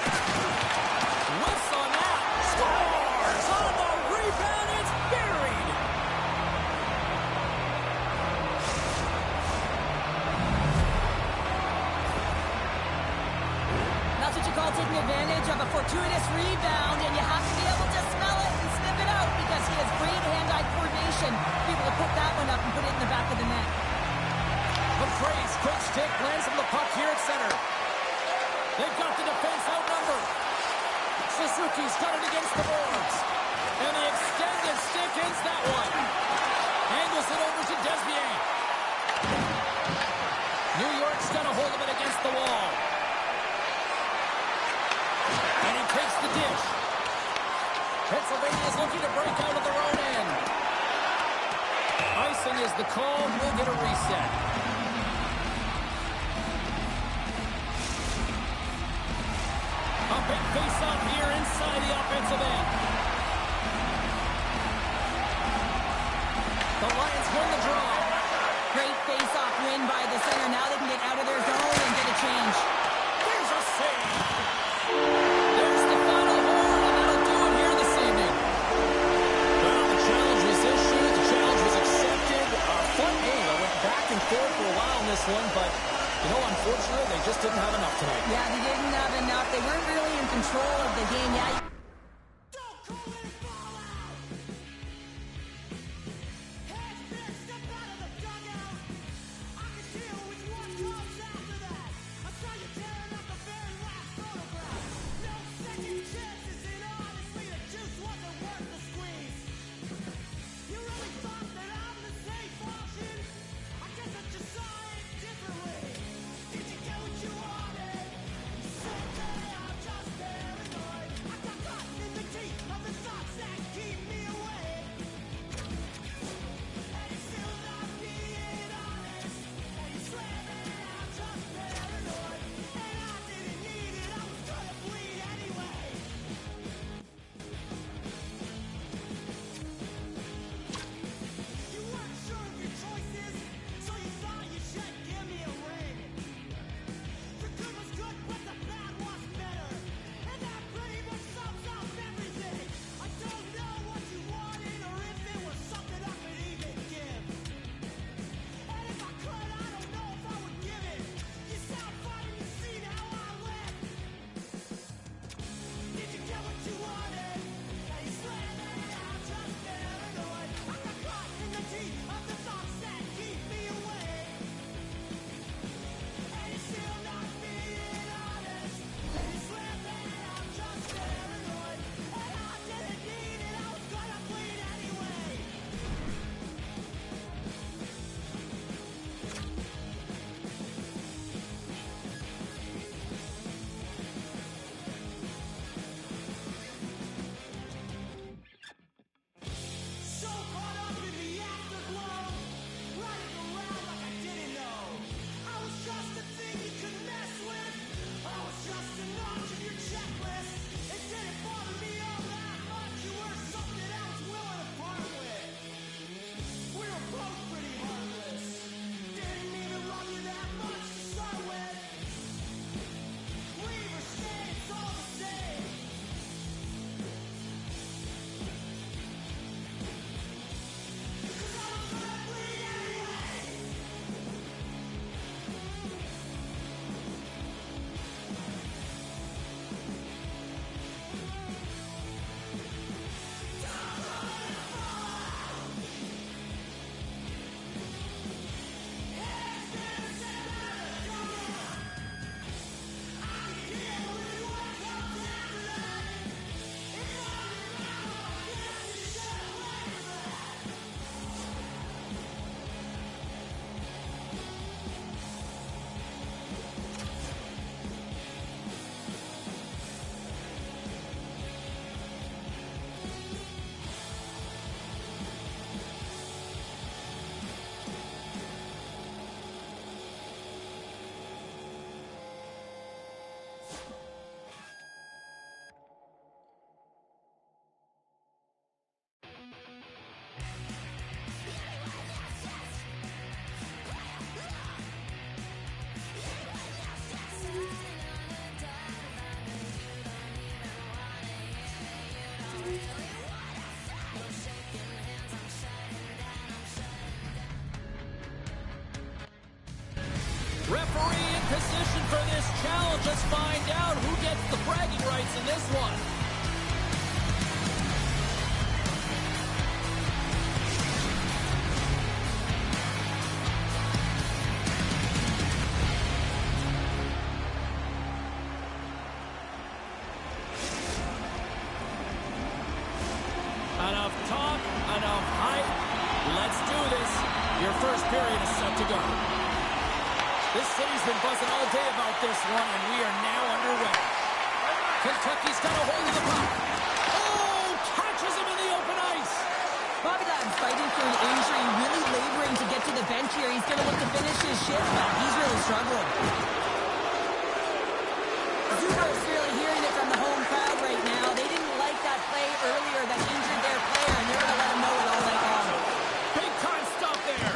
B: Whiffs on that. Scores on the rebound. It's buried.
C: That's what you call taking advantage of a fortuitous rebound, and you have to be able to smell it and sniff it out because he has great hand-eye coordination to be able to put that one up and put it in the back of the net.
B: McRae's quick stick lands him the puck here at center. They've got the defense outnumbered. Suzuki's got it against the boards. And the extended stick ends that one. Angles it over to Desbier. New York's got a hold of it against the wall. And he takes the dish. Pennsylvania's looking to break out of their own end. Icing is the call. We'll get a reset. A big face-off here inside the offensive end. The Lions win the draw.
C: Great face-off win by the center. Now they can get out of their zone and get a change.
B: There's a save. There's the final horn, and that'll do it here this evening. Well, the challenge was issued. The challenge was accepted. Fun game. It went back and forth for a while in this one, but you know, unfortunately, they just didn't have enough tonight.
C: Yeah, they didn't have enough. They weren't really in control of the game. Yeah.
A: Don't call it a fallout! Head first, step out of the dugout! I can hear which one comes after that! I saw you tearing up the very last photograph! No second chances, and honestly, the juice wasn't worth the squeeze! You really thought that I'm the safe option? I guess I just saw it differently! Did you get what you wanted? Someday I'm just paranoid. I got
B: Let's challenge. Let's find out who gets the bragging rights in this one. Enough talk, enough hype. Let's do this. Your first period is set to go. This city's been buzzing all day about this one, and we are now underway. Kentucky's got a hold of the puck. Oh, catches him in the open ice.
C: Bobby Lattin's fighting through an injury, really laboring to get to the bench here. He's going to look to finish his shift, but he's really struggling. Zuber's really hearing it from the home crowd right now. They didn't like that play earlier that injured their player, and they're going to let him know it all night long.
B: Big time stop there.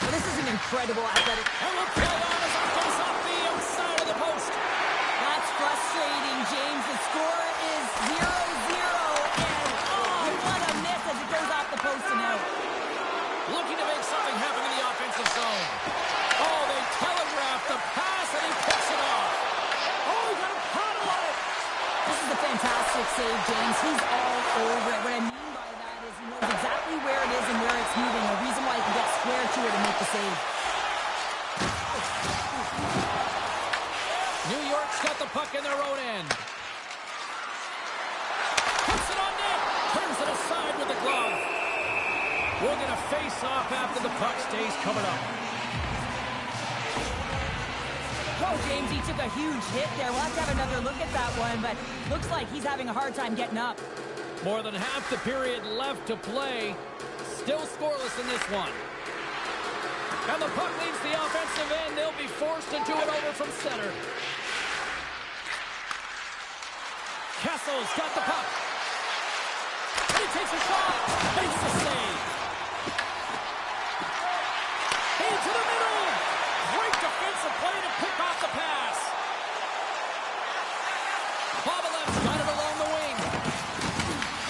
C: Well, this is an incredible athletic.
B: And we'll play on as it goes off the outside of the post.
C: That's frustrating, James. The score is 0-0, and oh, what a miss as it goes off the post and out.
B: Looking to make something happen in the offensive zone. Oh, they telegraphed the pass, and he picks it off. Oh, he got a paddle on it.
C: This is a fantastic save, James. He's all over it. What I mean by that is he knows exactly where it is and where it's moving. A reason why he can get square to it and make the save.
B: New York's got the puck in their own end. Puts it on net. Turns it aside with the glove. We're going to face off after the puck stays covered up.
C: Oh, James, he took a huge hit there. We'll have to have another look at that one, but looks like he's having a hard time getting up.
B: More than half the period left to play. Still scoreless in this one. And the puck leaves the offensive end. They'll be forced to do it over from center. Kessel's got the puck. And he takes a shot. Makes the save. Into the middle. Great defensive play to pick off the pass. Bobolev's got it along the wing.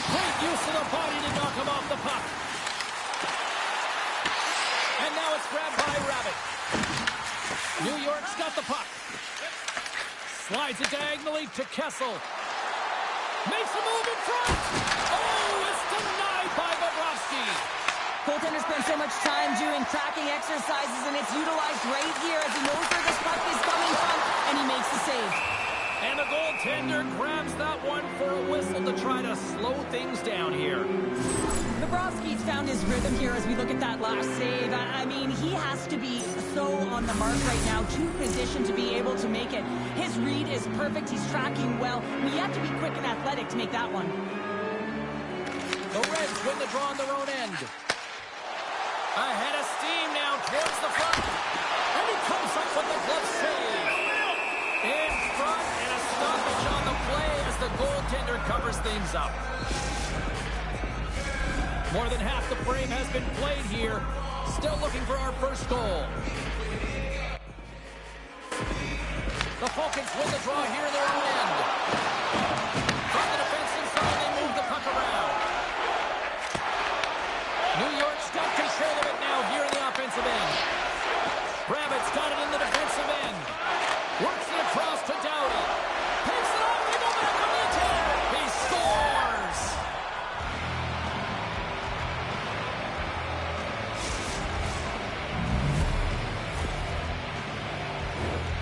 B: Great use of the body to knock him off the puck. And now it's grabbed by Rabbit. New York's got the puck. Slides it diagonally to Kessel. Makes a move in front. Oh, it's denied by Bobrovsky.
C: Goaltender spends so much time doing tracking exercises, and it's utilized right here as he knows where this puck is coming from, and he makes the save.
B: And the goaltender grabs that one for a whistle to try to slow things down here.
C: Bobrovsky's found his rhythm here as we look at that last save. I mean, he has to be so on the mark right now, too positioned to be able to make it. His read is perfect. He's tracking well. And you have to be quick and athletic to make that one.
B: The Reds win the draw on their own end. Ahead of steam now towards the front. And he comes up with the glove save. In front, and a stoppage on the play as the goaltender covers things up. More than half the frame has been played here. Still looking for our first goal. The Falcons win the draw here in their own end. From the defensive zone, they move the puck around. New York's got control of it now here in the offensive end. Rabbit's got it in the defensive end. Works it across to Doughty. Takes it off. They go back on the attack. He scores.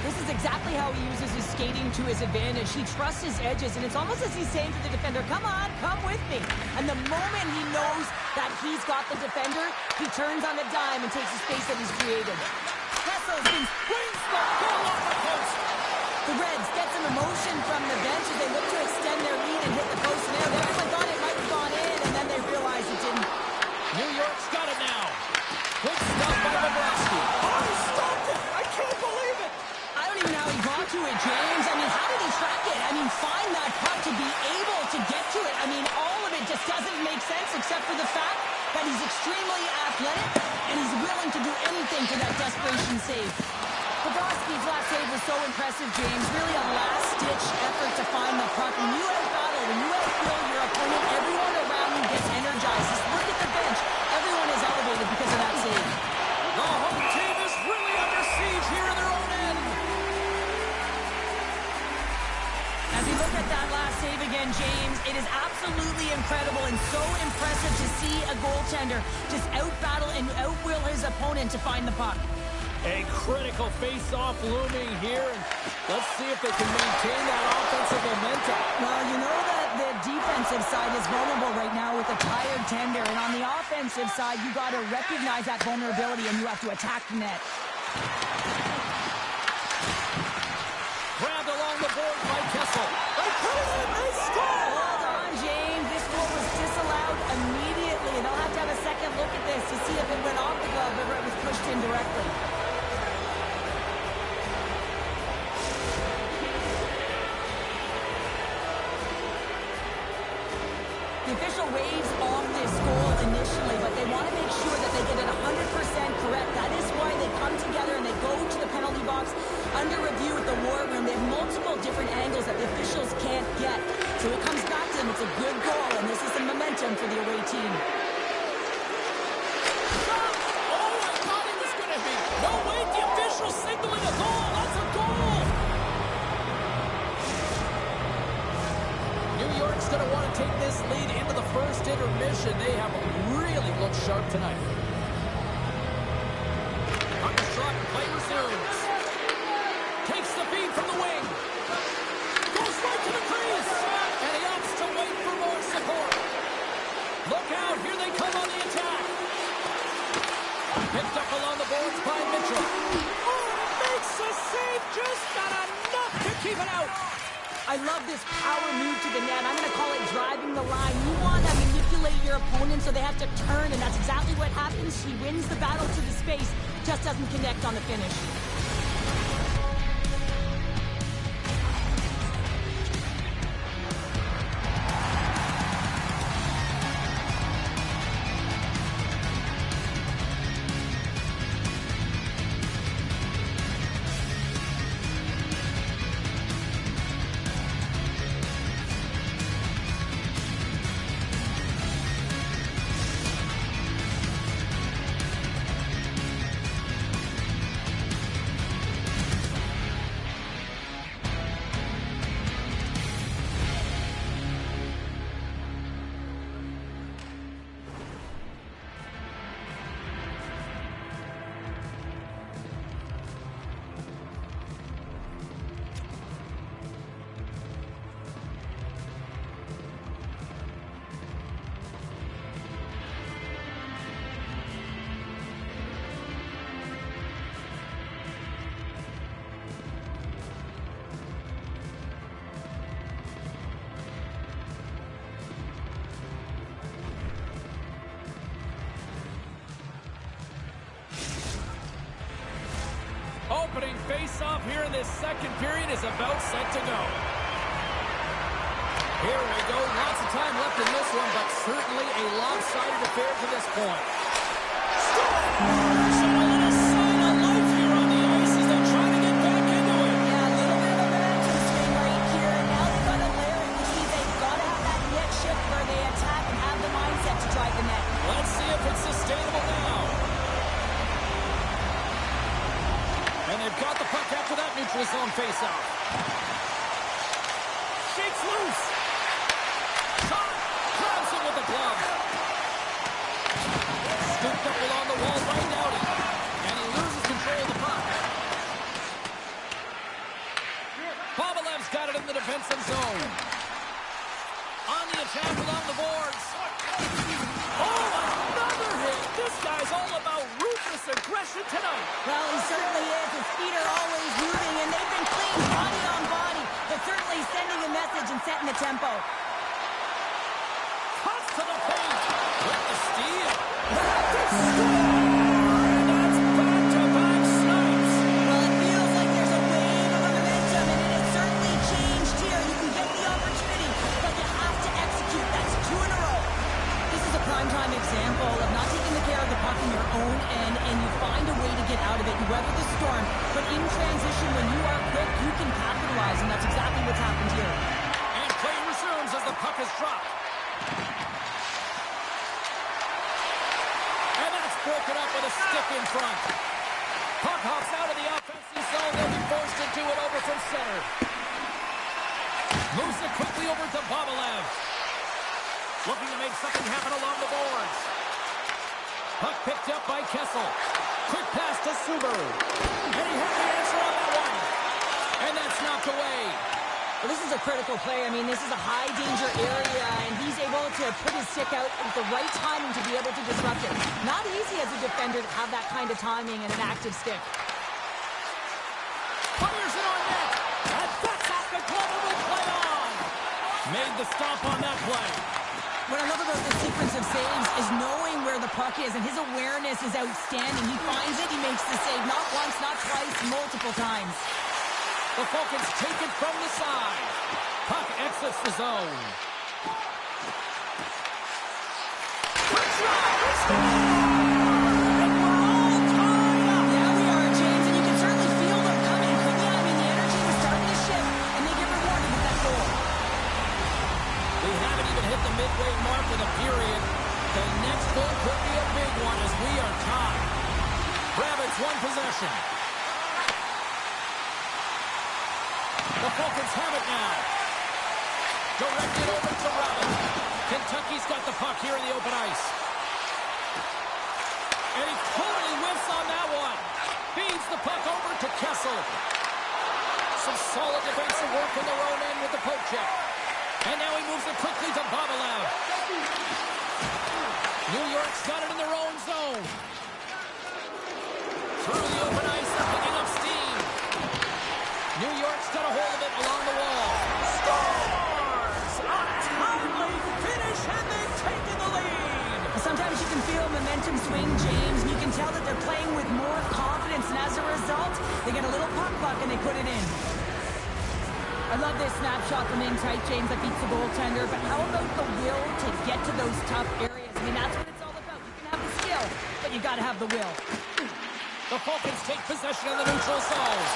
C: This is exactly how he uses his skating to his advantage. He trusts his edges, and it's almost as he's saying to the defender, come on, come with me. And the moment he knows that he's got the defender, he turns on a dime and takes the space that he's created. Kessel wins the goal off the post. The Reds get some emotion from the bench as they look to extend their lead and hit the post now. Everyone thought it might have gone in, and then they realized it didn't.
B: New York's got it now. Good stuff by Bobrovsky. Oh, he stopped it. I can't believe it.
C: I don't even know how he got to it, James. I mean, how did he track it? I mean, find that puck to be able to get to it. I mean, all of it just doesn't make sense except for the fact that he's extremely athletic and he's willing to do anything for that desperation save. Bobrovsky's last save was so impressive, James. Really a last-ditch effort to find the puck. When you out-battle, when you outfield your opponent, everyone around you gets energized. Just look at the bench. Everyone is elevated because of that save.
B: The home team is really under siege here in their own end.
C: look at that last save again, James. It is absolutely incredible and so impressive to see a goaltender just out-battle and out-will his opponent to find the puck.
B: A critical face-off looming here. And let's see if they can maintain that offensive momentum.
C: Well, you know that the defensive side is vulnerable right now with a tired tender. And on the offensive side, you got to recognize that vulnerability and you have to attack the net.
B: Grabbed along the board by Kessel. Nice goal!
C: Hold on, James. This goal was disallowed immediately. They'll have to have a second look at this to see if it went off the glove or it was pushed in directly. The official waves off this goal initially, but they want to make sure that they get it 100% correct. That is why they come together and they go to the penalty box under review with the war room. They have multiple different angles that the officials can't get. So it comes back to them. It's a good goal, and this is the momentum for the away team.
B: Oh, I thought it was going to be. No, wait, the official signaling a goal. That's a goal. New York's going to want to take this lead into the first intermission. They have really looked sharp tonight. Puck is shot, play resumes. Takes the feed from the wing. Goes right to the crease. And he opts to wait for more support. Look out, here they come on the attack. Picked up along the boards by Mitchell. Oh, makes a save, just not enough to keep it out.
C: I love this power move to the net. I'm going to call it driving the line. You want to manipulate your opponent so they have to turn, and that's exactly what happens. He wins the battle to the space, just doesn't connect on the finish.
B: Opening face-off here in this second period is about set to go. Here we go. Lots of time left in this one, but certainly a lopsided affair to this point. Showing a sign of life here on the ice as they try to get back into it.
C: Yeah, a little bit of a momentum swing right here, and now they've got to layer it, which means they've got to have that net shift where they attack and have the mindset to drive the net.
B: Let's see if it's sustainable now. And they've got the puck after that neutral zone face-off. Shakes loose. Shot. Grabs it with the glove. Scooped up along the wall by Doughty. And he loses control of the puck. Povilev's got it in the defensive zone. On the attack along the boards. Oh, another hit. This guy's all about ruthless aggression tonight.
C: Well, he certainly is. His feet are always moving, and they've been clean body on body, but certainly sending a message and setting the tempo.
B: Cuts to the paint. With the steal. And that's back-to-back snipes.
C: Well, it feels like there's a wave of momentum, and it has certainly changed here. You can get the opportunity, but you have to execute. That's 2 in a row. This is a primetime example of not taking the care of the puck in your own end, and you find a way to get out of it. You weather the storm, but in transition, when you are quick, you can capitalize, and that's exactly what's happened here.
B: And play resumes as the puck is dropped. And that's broken up with a stick in front. Puck hops out of the offensive zone. They'll be forced into it over from center. Moves it quickly over to Bobalev. Looking to make something happen along the boards. Puck picked up by Kessel. Quick pass to Subaru. And he had the answer on that one. And that's knocked away.
C: Well, this is a critical play. I mean, this is a high-danger area, and he's able to put his stick out at the right timing to be able to disrupt it. Not easy as a defender to have that kind of timing and an active stick.
B: Fires it on net. And that's off the glove and will play on. Made the stop on that play.
C: What I love about this sequence of saves is knowing where the puck is, and his awareness is outstanding. He finds it, he makes the save not once, not twice, multiple times.
B: The Falcons take it from the side. Puck exits the zone. Quick shot! And we're all tied up.
C: Yeah, we are, James, and you can certainly feel them coming, couldn't you? I mean, the energy was starting to shift, and they get rewarded with that goal.
B: We haven't even hit the midway mark of the period. The next goal could be a big one as we are tied. Rabbits one possession. The Falcons have it now. Directed over to Rabbit. Kentucky's got the puck here in the open ice. And he totally whiffs on that one. Feeds the puck over to Kessel. Some solid defensive work in their own end with the poke check. And now he moves it quickly to Bobalev. New York's got it in their own zone. Through the open ice, they're picking up steam. New York's got a hold of it along the wall. Scores! A timely finish, and they've taken the lead.
C: Sometimes you can feel momentum swing, James, and you can tell that they're playing with more confidence, and as a result, they get a little puck and they put it in. I love this snapshot from in tight, James, that beats the goaltender, but how about the will to get to those tough areas? I mean, that's what it's all about. You can have the skill, but you got to have the will.
B: The Falcons take possession of the neutral zone.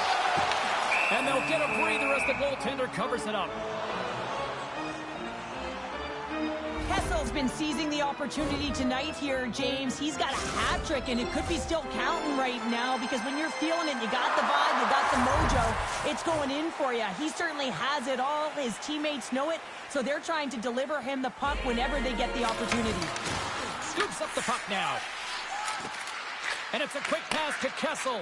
B: And they'll get a breather as the goaltender covers it up.
C: Kessel's been seizing the opportunity tonight here, James. He's got a hat trick, and it could be still counting right now because when you're feeling it, you got the vibe, you got the mojo, it's going in for you. He certainly has it all. His teammates know it, so they're trying to deliver him the puck whenever they get the opportunity.
B: Scoops up the puck now. And it's a quick pass to Kessel.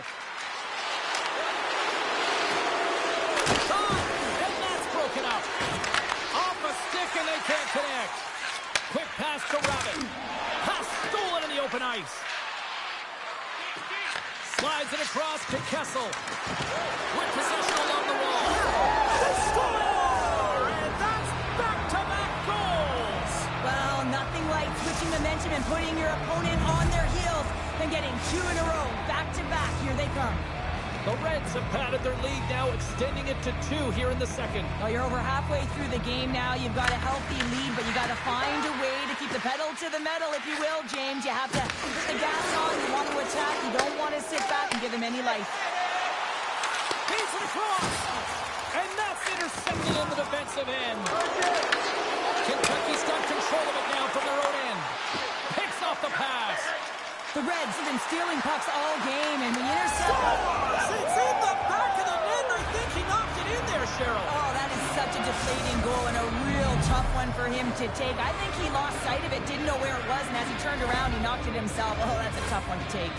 B: Shot! And that's broken up. Off a stick, and they can't connect. Quick pass to Rabbit. Pass stolen in the open ice. Slides it across to Kessel. With possession along the wall. They score! And that's back-to-back goals.
C: Well, nothing like switching momentum and putting your opponent on their heels than getting two in a row. Back-to-back, here they come.
B: The Reds have padded their lead now, extending it to 2 here in the second.
C: Well, you're over halfway through the game now. You've got a healthy lead, but you got to find a way to keep the pedal to the metal, if you will, James. You have to put the gas on. You want to attack. You don't want to sit back and give them any life.
B: Feeds it across. And that's intercepted in the defensive end. Kentucky's got control of it now from their own end. Picks off the pass.
C: The Reds have been stealing pucks all game, and the intercept...
B: It's in the back of the net. I think he knocked it in there, Cheryl.
C: Oh, that is such a deflating goal and a real tough one for him to take. I think he lost sight of it, didn't know where it was, and as he turned around, he knocked it himself. Oh, that's a tough one to take.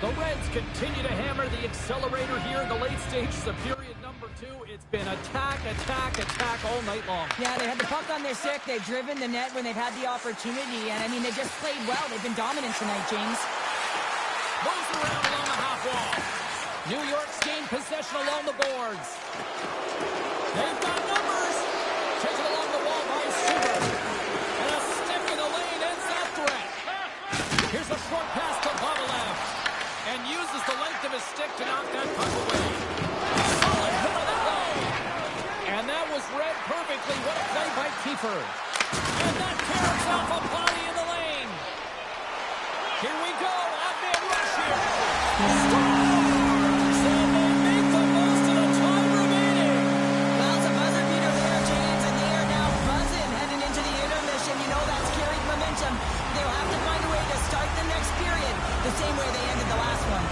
B: The Reds continue to hammer the accelerator here in the late stages of period number 2. It's been attack, attack, attack all night long.
C: Yeah, they had the puck on their stick. They've driven the net when they've had the opportunity, and I mean, they just played well. They've been dominant tonight, James.
B: Moves around along the half wall. New York's gained possession along the boards. They've got numbers. Taken along the wall by Suber. And a stick in the lane ends that threat. Here's a short pass to Bobalev. And uses the length of his stick to knock that puck away. Solid hit on the play. And that was read perfectly. What a play by Kiefer. And that carries off a body in the lane. Here we go. Odd man rush here. Scores! And they make the most of the time remaining.
C: Well, it's a buzzer beater there, James, and they are now buzzing heading into the intermission. You know that's carried momentum. They'll have to find a way to start the next period the same way they ended the last one.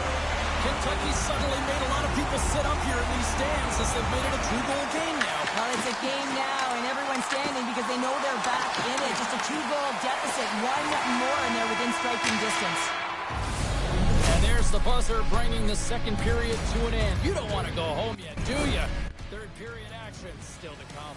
B: Kentucky suddenly made a lot of people sit up here in these stands as they've made it a 2-goal game now.
C: Well, it's a game now, and everyone's standing because they know they're back in it. Just a 2-goal deficit. One more, and they're within striking distance.
B: And there's the buzzer bringing the second period to an end. You don't want to go home yet, do you? Third period action still to come.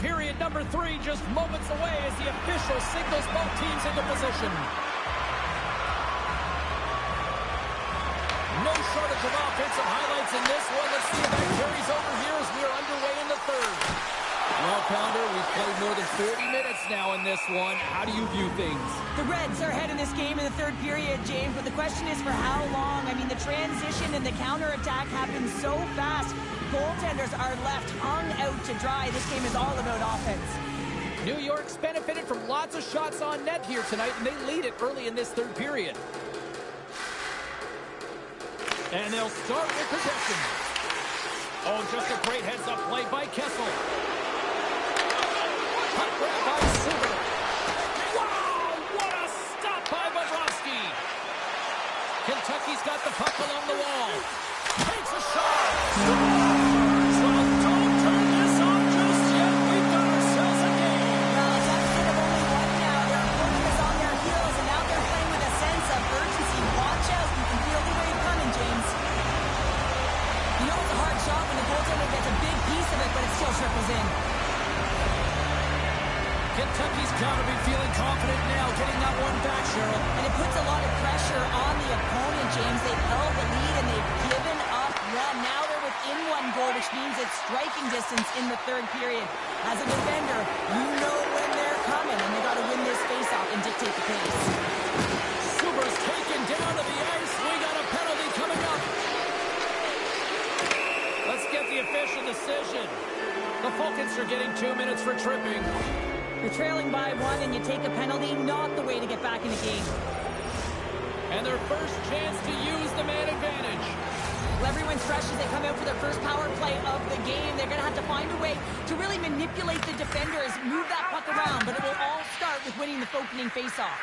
B: Period number 3 just moments away as the official signals both teams into position. No shortage of offensive highlights in this one. Let's see if that carries over here as we are underway in the third. Well, Pounder, we've played more than 40 minutes now in this one. How do you view things?
C: The Reds are ahead in this game in the third period, James, but the question is for how long? I mean, the transition and the counterattack happen so fast. Goaltenders are left hung out to dry. This game is all about offense.
B: New York's benefited from lots of shots on net here tonight, and they lead it early in this third period. And they'll start with possession. Oh, just a great heads-up play by Kessel. Puck grab by Silver. Wow, what a stop by Bobrovsky. Kentucky's got the puck along the wall. Takes a shot. Well, don't turn this on just yet. We've got ourselves a game.
C: Well, a deficit of only one now. Their opponent is on their heels, and now they're playing with a sense of urgency. Watch out. You can feel the wave coming, James. You know it's a hard shot when the goaltender gets a big piece of it, but it still triples in.
B: Kentucky's got to be feeling confident now, getting that one back, Cheryl.
C: And it puts a lot of pressure on the opponent, James. They've held the lead, and they've given up one. Now they're within one goal, which means it's striking distance in the third period. As a defender, you know when they're coming, and they got to win this face-off and dictate the pace.
B: Suber's taken down to the ice. We got a penalty coming up. Let's get the official decision. The Falcons are getting 2 minutes for tripping.
C: You're trailing by one and you take a penalty, not the way to get back in the game.
B: And their first chance to use the man advantage.
C: Well, everyone's fresh as they come out for their first power play of the game. They're going to have to find a way to really manipulate the defenders, move that puck around, but it will all start with winning the opening faceoff.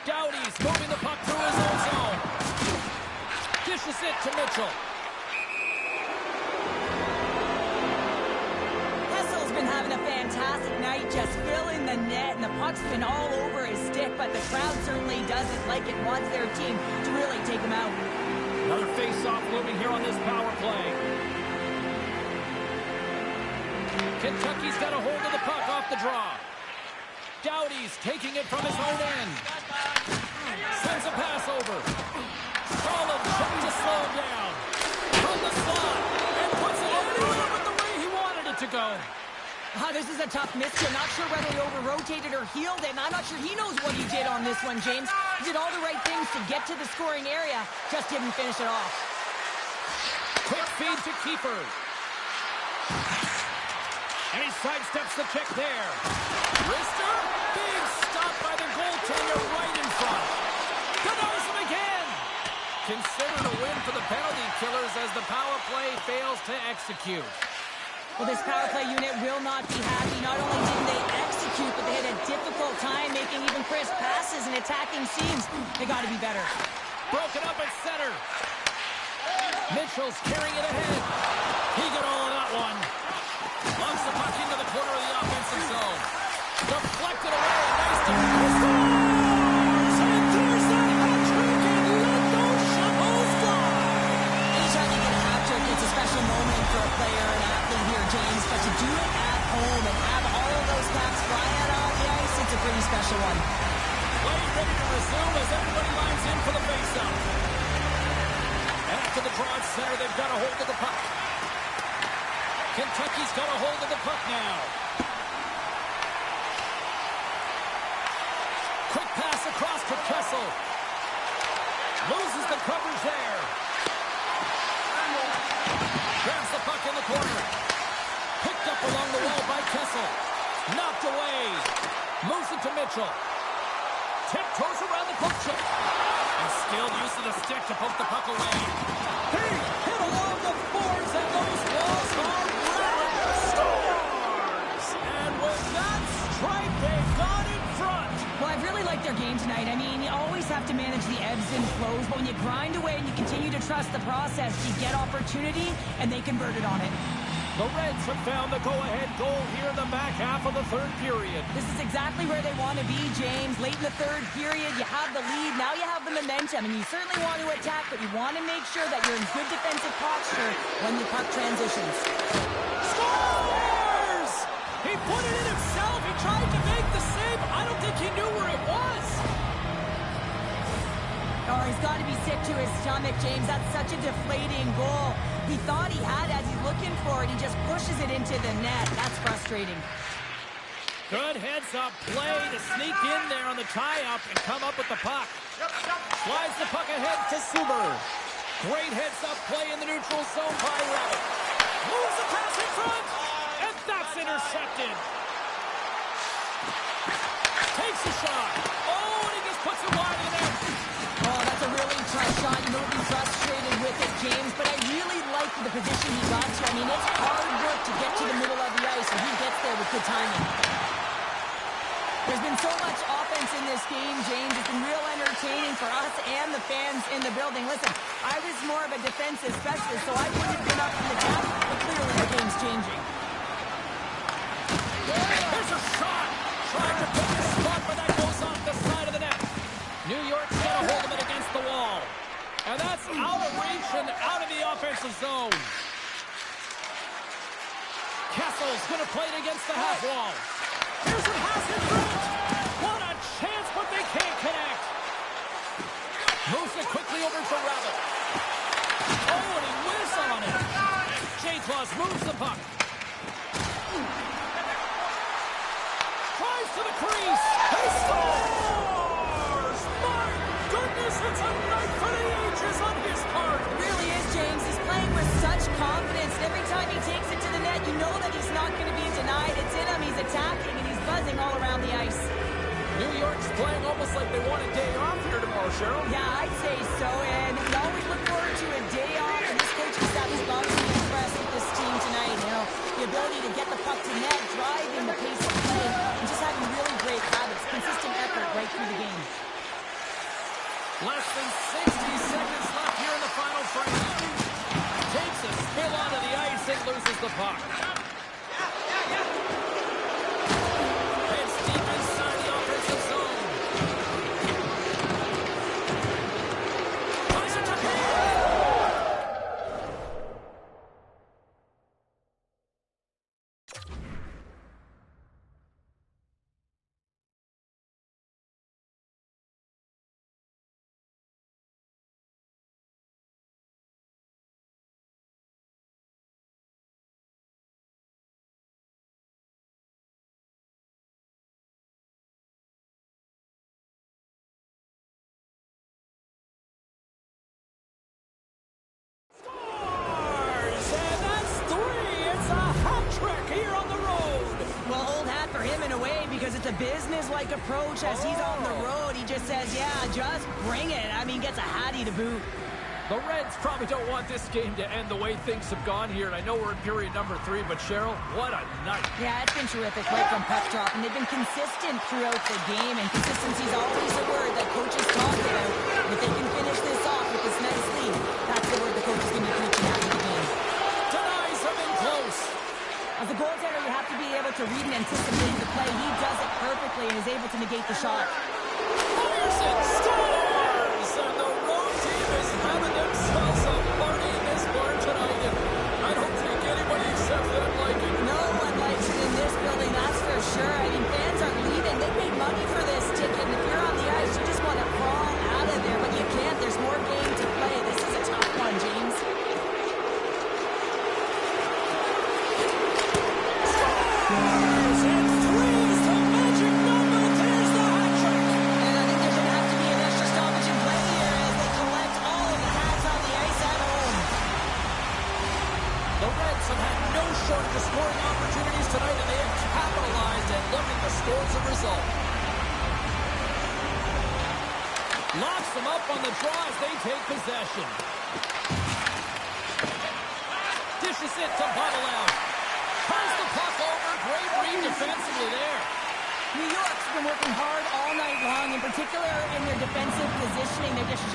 B: Doughty's moving the puck through his own zone. Dishes it to Mitchell.
C: Been having a fantastic night, just filling the net, and the puck's been all over his stick, but the crowd certainly doesn't like it, wants their team to really take him out.
B: Another face-off looming here on this power play. Kentucky's got a hold of the puck off the draw. Doughty's taking it from his own end. Sends a pass over. Solid check to slow him down. From the slot, and puts it anywhere but the way he wanted it to go.
C: This is a tough miss. I'm not sure whether he over-rotated or heeled it, and I'm not sure he knows what he did on this one, James. He did all the right things to get to the scoring area, just didn't finish it off.
B: Quick feed to Keeper. And he sidesteps the check there. Wrister, big stop by the goaltender right in front. Denies him again. Considered a win for the penalty killers as the power play fails to execute.
C: Well, this power play unit will not be happy. Not only didn't they execute, but they had a difficult time making even crisp passes and attacking seams. They got to be better.
B: Broken up at center. Mitchell's carrying it ahead. He got all of that one. Launches the puck into the corner of the offensive zone. Deflected away. Nice Scores! And there's that hat trick, and let those shovels fly!
C: Anytime you get a hat trick, it's a special moment for a player and athlete here, James. But to do it at home and have all of those caps fly out on the ice, it's a pretty special one.
B: Play ready to resume as everybody lines in for the face-off. After the draw at center, they've got a hold of the puck. Kentucky's got a hold of the puck now. Quick pass across to Kessel. Loses the coverage there. Grabs the puck in the corner. Picked up along the wall by Kessel. Knocked away. Moves it to Mitchell. Tiptoes around the poke check. And skilled use of the stick to poke the puck away. He hit along the boards, and those walls are rattling. Scores! And with that strike, they've gone in front.
C: Well, I've really liked their game tonight. I mean, you always have to manage the ebbs and flows, but when you grind away and you continue to trust the process, you get opportunity, and they converted on it.
B: The Reds have found the go-ahead goal here in the back half of the third period.
C: This is exactly where they want to be, James. Late in the third period, you have the lead. Now you have the momentum, and you certainly want to attack, but you want to make sure that you're in good defensive posture when the puck transitions.
B: Scores! He put it in himself. He tried to make the save. I don't think he knew where it was.
C: Oh, he's got to be sick to his stomach, James. That's such a deflating goal. He thought he had as he's looking for it. He just pushes it into the net. That's frustrating.
B: Good heads-up play to sneak in there on the tie-up and come up with the puck. Slides the puck ahead to Suber. Great heads-up play in the neutral zone by Rabbit. Moves the pass in front, and that's intercepted. Takes a shot. Oh, and he just puts it wide of the net.
C: Oh, that's a really tough shot. You don't be frustrated with it, James, but I really like the position he got to. I mean, it's hard work to get to the middle of the ice, and he gets there with good timing. There's been so much offense in this game, James. It's been real entertaining for us and the fans in the building. Listen, I was more of a defensive specialist, so I wouldn't have been up in the top, but clearly the game's changing.
B: There's a shot. Trying to pick the spot, but that goes off the side of the net. New York's got a hold of it against the wall. And that's out of reach and out of the offensive zone. Kessel's going to play it against the half wall. Here's a pass in front. What a chance, but they can't connect. Moves it quickly over to Rabbit. Oh, and he whiffs on it. J-Claus moves the puck. Drives to the crease. He scores! My goodness, it's a night for the ages on his part.
C: It really is, James. He's playing with such confidence. And every time he takes it to the net, you know that he's not going to be denied. It's in him. He's attacking, and he's buzzing all around the ice.
B: New York's playing almost like they want a day off here tomorrow, Cheryl.
C: Yeah, I'd say so. And we always look forward to a day off. And this coaching staff has got to be impressed with this team tonight. You know, the ability to get the puck to net, driving the pace of play, and just having really great habits, consistent effort right through the game.
B: Less than 60 seconds left here in the final frame. Takes a spill onto the ice and loses the puck. Heads deep inside the offensive zone. Puts it to
C: because it's a business-like approach as he's on the road. He just says, yeah, just bring it. I mean, gets a hattie to boot.
B: The Reds probably don't want this game to end the way things have gone here, and I know we're in period number 3, but Cheryl, what a night.
C: Yeah, it's been terrific right from puck drop, and they've been consistent throughout the game, and consistency is always a word that coaches talk about. And if they can finish this off with this nice lead, that's the word the coach is going to be preaching after the game.
B: Denies have been close.
C: As a goaltender, you have to be able to read and anticipate the play. He does it perfectly, and his is able to negate the shot.
B: Fires it, scores! And the road team is having themselves a party in this barn tonight. And I don't think anybody except them like it.
C: No one likes it in this building, that's for sure. I mean, fans are leaving. They paid money for this ticket, and if you're on the ice, you just want to crawl out of there, but you can't. There's more game to play. This is a tough one, James.
B: Scores! And three's the magic number. There's the hat trick.
C: And I think there's going to have to be an extra stoppage in play here as they collect all of the hats on the ice at home.
B: The Reds have had no shortage of scoring opportunities tonight, and they have capitalized, and look at the score as a result. Locks them up on the draw as they take possession. Dishes it to Bubble. Turns the puck over. Great read defensively there.
C: New York's been working hard all night long, in particular in their defensive positioning. They're just